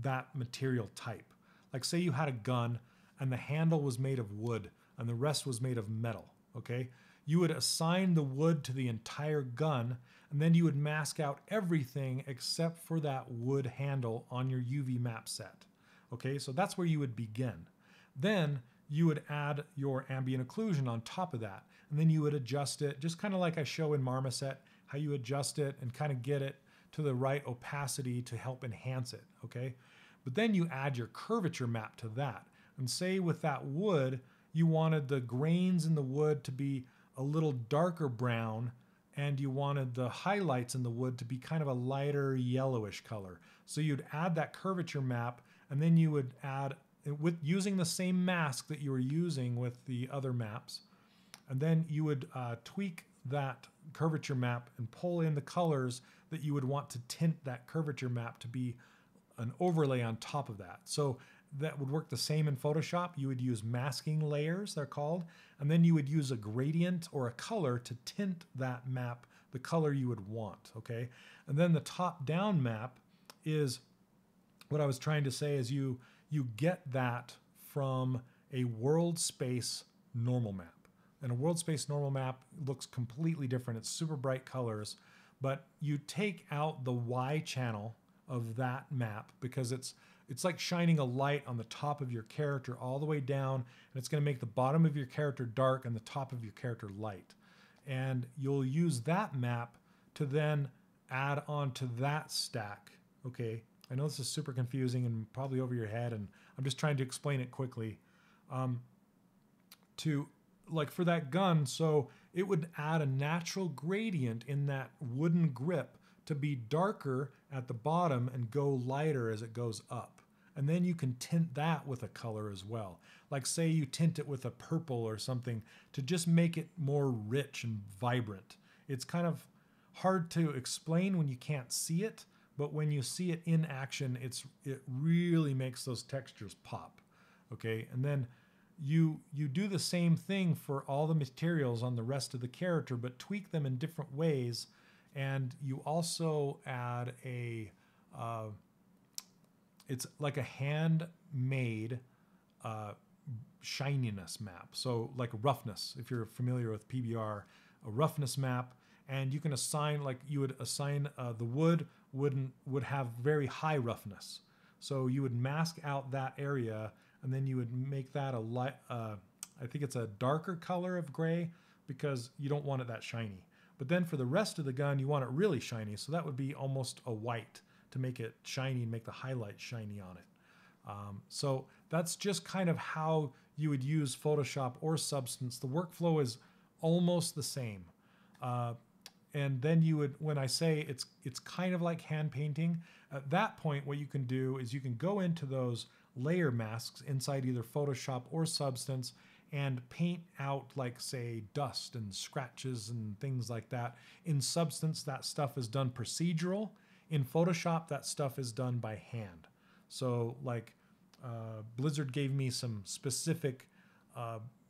that material type. Like say you had a gun and the handle was made of wood and the rest was made of metal, okay? You would assign the wood to the entire gun, and then you would mask out everything except for that wood handle on your UV map set. Okay, so that's where you would begin. Then you would add your ambient occlusion on top of that, and then you would adjust it, just kind of like I show in Marmoset, how you adjust it and kind of get it to the right opacity to help enhance it, okay? But then you add your curvature map to that, and say with that wood, you wanted the grains in the wood to be a little darker brown, and you wanted the highlights in the wood to be kind of a lighter yellowish color. So you'd add that curvature map, and then you would add, with using the same mask that you were using with the other maps, and then you would tweak that curvature map and pull in the colors that you would want to tint that curvature map to be an overlay on top of that. So that would work the same in Photoshop. You would use masking layers, they're called, and then you would use a gradient or a color to tint that map the color you would want, okay? And then the top-down map is, what I was trying to say is you get that from a world space normal map. And a world space normal map looks completely different. It's super bright colors, but you take out the Y channel of that map because it's like shining a light on the top of your character all the way down, and it's going to make the bottom of your character dark and the top of your character light. And you'll use that map to then add on to that stack, okay? I know this is super confusing and probably over your head, and I'm just trying to explain it quickly. Like for that gun, so it would add a natural gradient in that wooden grip to be darker at the bottom and go lighter as it goes up. And then you can tint that with a color as well. Like say you tint it with a purple or something to just make it more rich and vibrant. It's kind of hard to explain when you can't see it, but when you see it in action, it really makes those textures pop, okay? And then you do the same thing for all the materials on the rest of the character, but tweak them in different ways. And you also add it's like a handmade shininess map. So like roughness, if you're familiar with PBR, a roughness map, and you can assign, like you would assign the wood would have very high roughness. So you would mask out that area, and then you would make that a light, I think it's a darker color of gray because you don't want it that shiny. But then for the rest of the gun, you want it really shiny. So that would be almost a white to make it shiny and make the highlights shiny on it. So that's just kind of how you would use Photoshop or Substance. The workflow is almost the same. And then you would, when I say it's kind of like hand painting, at that point, what you can do is you can go into those layer masks inside either Photoshop or Substance and paint out, like, say, dust and scratches and things like that. In Substance, that stuff is done procedural. In Photoshop, that stuff is done by hand. So, like, Blizzard gave me some specific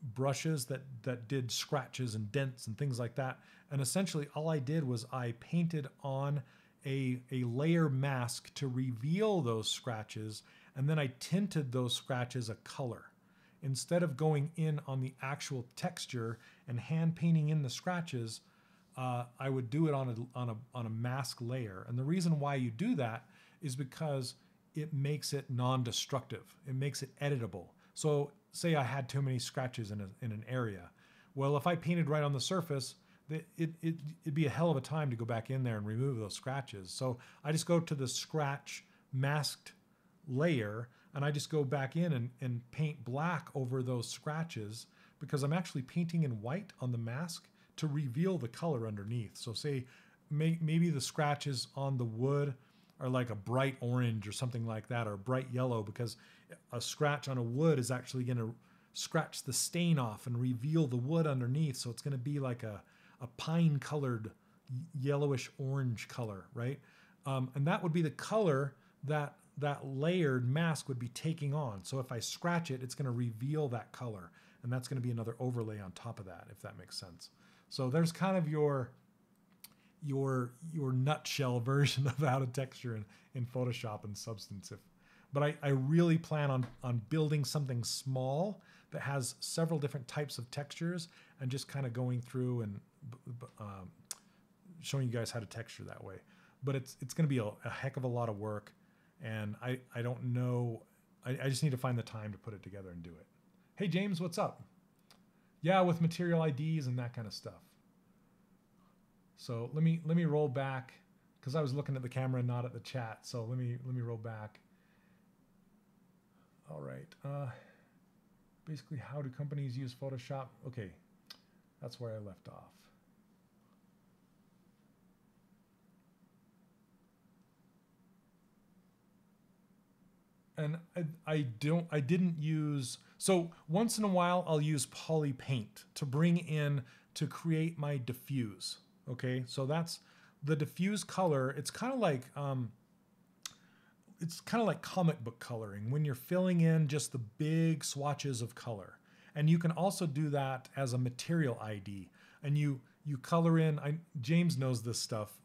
brushes that did scratches and dents and things like that. And essentially all I did was I painted on a layer mask to reveal those scratches, and then I tinted those scratches a color. Instead of going in on the actual texture and hand painting in the scratches, I would do it on a mask layer. And the reason why you do that is because it makes it non-destructive. It makes it editable. So say I had too many scratches in an area. Well, if I painted right on the surface, it'd be a hell of a time to go back in there and remove those scratches. So I just go to the scratch masked layer, and I just go back in and paint black over those scratches, because I'm actually painting in white on the mask to reveal the color underneath. So say maybe the scratches on the wood are like a bright orange or something like that, or bright yellow, because a scratch on a wood is actually going to scratch the stain off and reveal the wood underneath. So it's going to be like a pine colored yellowish orange color, right? And that would be the color that layered mask would be taking on. So if I scratch it, it's going to reveal that color, and that's going to be another overlay on top of that, if that makes sense. So there's kind of your nutshell version of how to texture in Photoshop and Substance. But I really plan on building something small that has several different types of textures, and just kind of going through and showing you guys how to texture that way. But it's going to be a heck of a lot of work, and I don't know. I just need to find the time to put it together and do it. Hey James, what's up? Yeah, with material IDs and that kind of stuff. So let me roll back, because I was looking at the camera and not at the chat. So let me roll back. All right. Basically, how do companies use Photoshop? Okay, that's where I left off. And I didn't use, so once in a while I'll use Poly Paint to bring in, to create my diffuse. Okay, so that's the diffuse color. It's kind of like comic book coloring, when you're filling in just the big swatches of color. And you can also do that as a material ID. And you color in, James knows this stuff.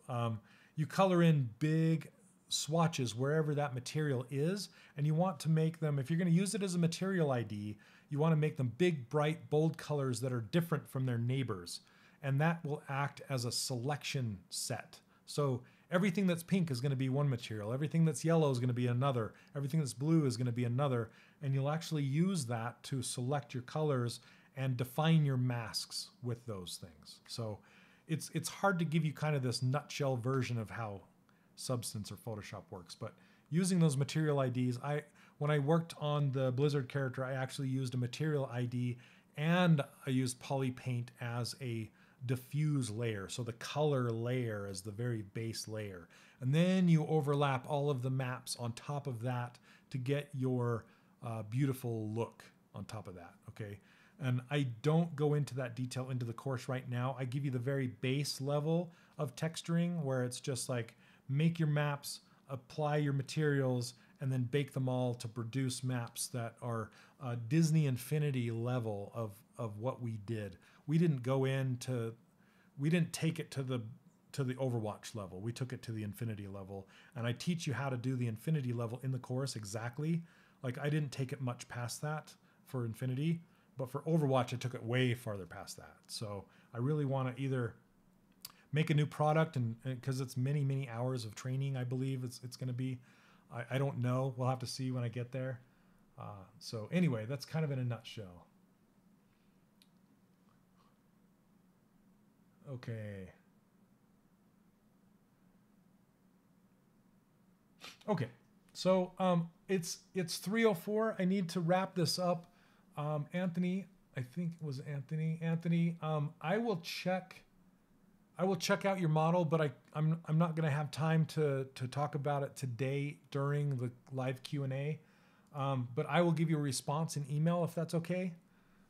You color in big swatches wherever that material is, and you want to make them, if you're going to use it as a material ID, you want to make them big, bright, bold colors that are different from their neighbors. And that will act as a selection set. So everything that's pink is going to be one material. Everything that's yellow is going to be another. Everything that's blue is going to be another. And you'll actually use that to select your colors and define your masks with those things. So it's hard to give you kind of this nutshell version of how Substance or Photoshop works. But using those material IDs, when I worked on the Blizzard character, I actually used a material ID, and I used Poly Paint as a diffuse layer. So the color layer is the very base layer. And then you overlap all of the maps on top of that to get your beautiful look on top of that, okay? And I don't go into that detail into the course right now. I give you the very base level of texturing, where it's just like, make your maps, apply your materials, and then bake them all to produce maps that are Disney Infinity level of what we did. We didn't go into, we didn't take it to the Overwatch level. We took it to the Infinity level, and I teach you how to do the Infinity level in the course exactly. Like, I didn't take it much past that for Infinity, but for Overwatch, I took it way farther past that. So I really want to either make a new product, and because it's many hours of training, I believe it's going to be. I don't know. We'll have to see when I get there. So anyway, that's kind of in a nutshell. Okay. Okay. So it's 3:04. I need to wrap this up. Anthony, I think it was Anthony. Anthony, I will check out your model, but I'm not going to have time to talk about it today during the live Q&A. But I will give you a response in email if that's okay.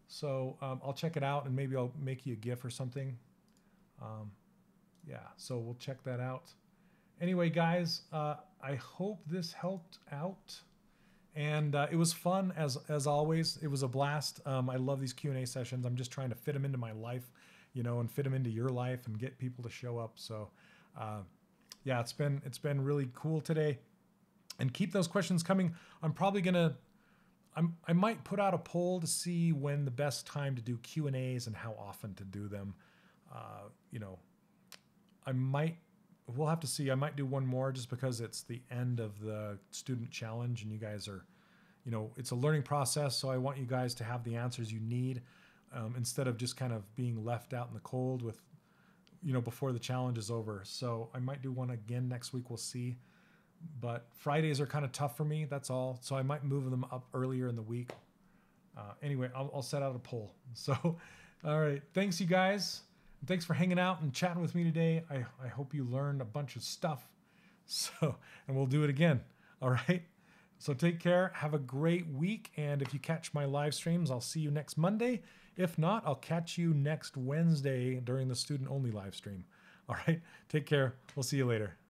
So I'll check it out, and maybe I'll make you a GIF or something. Yeah, so we'll check that out. Anyway, guys, I hope this helped out. And it was fun as always. It was a blast. I love these Q&A sessions. I'm just trying to fit them into my life, and fit them into your life and get people to show up. So, yeah, it's been really cool today. And keep those questions coming. I'm probably gonna I might put out a poll to see when the best time to do Q&As and how often to do them. You know, we'll have to see. I might do one more just because it's the end of the student challenge and you guys are, it's a learning process. So I want you guys to have the answers you need instead of just kind of being left out in the cold with, before the challenge is over. So I might do one again next week. We'll see. But Fridays are kind of tough for me. That's all. So I might move them up earlier in the week. Anyway, I'll set out a poll. So, all right. Thanks, you guys. And thanks for hanging out and chatting with me today. I hope you learned a bunch of stuff. So, and we'll do it again. All right. So take care. Have a great week. And if you catch my live streams, I'll see you next Monday. If not, I'll catch you next Wednesday during the student only live stream. All right. Take care. We'll see you later.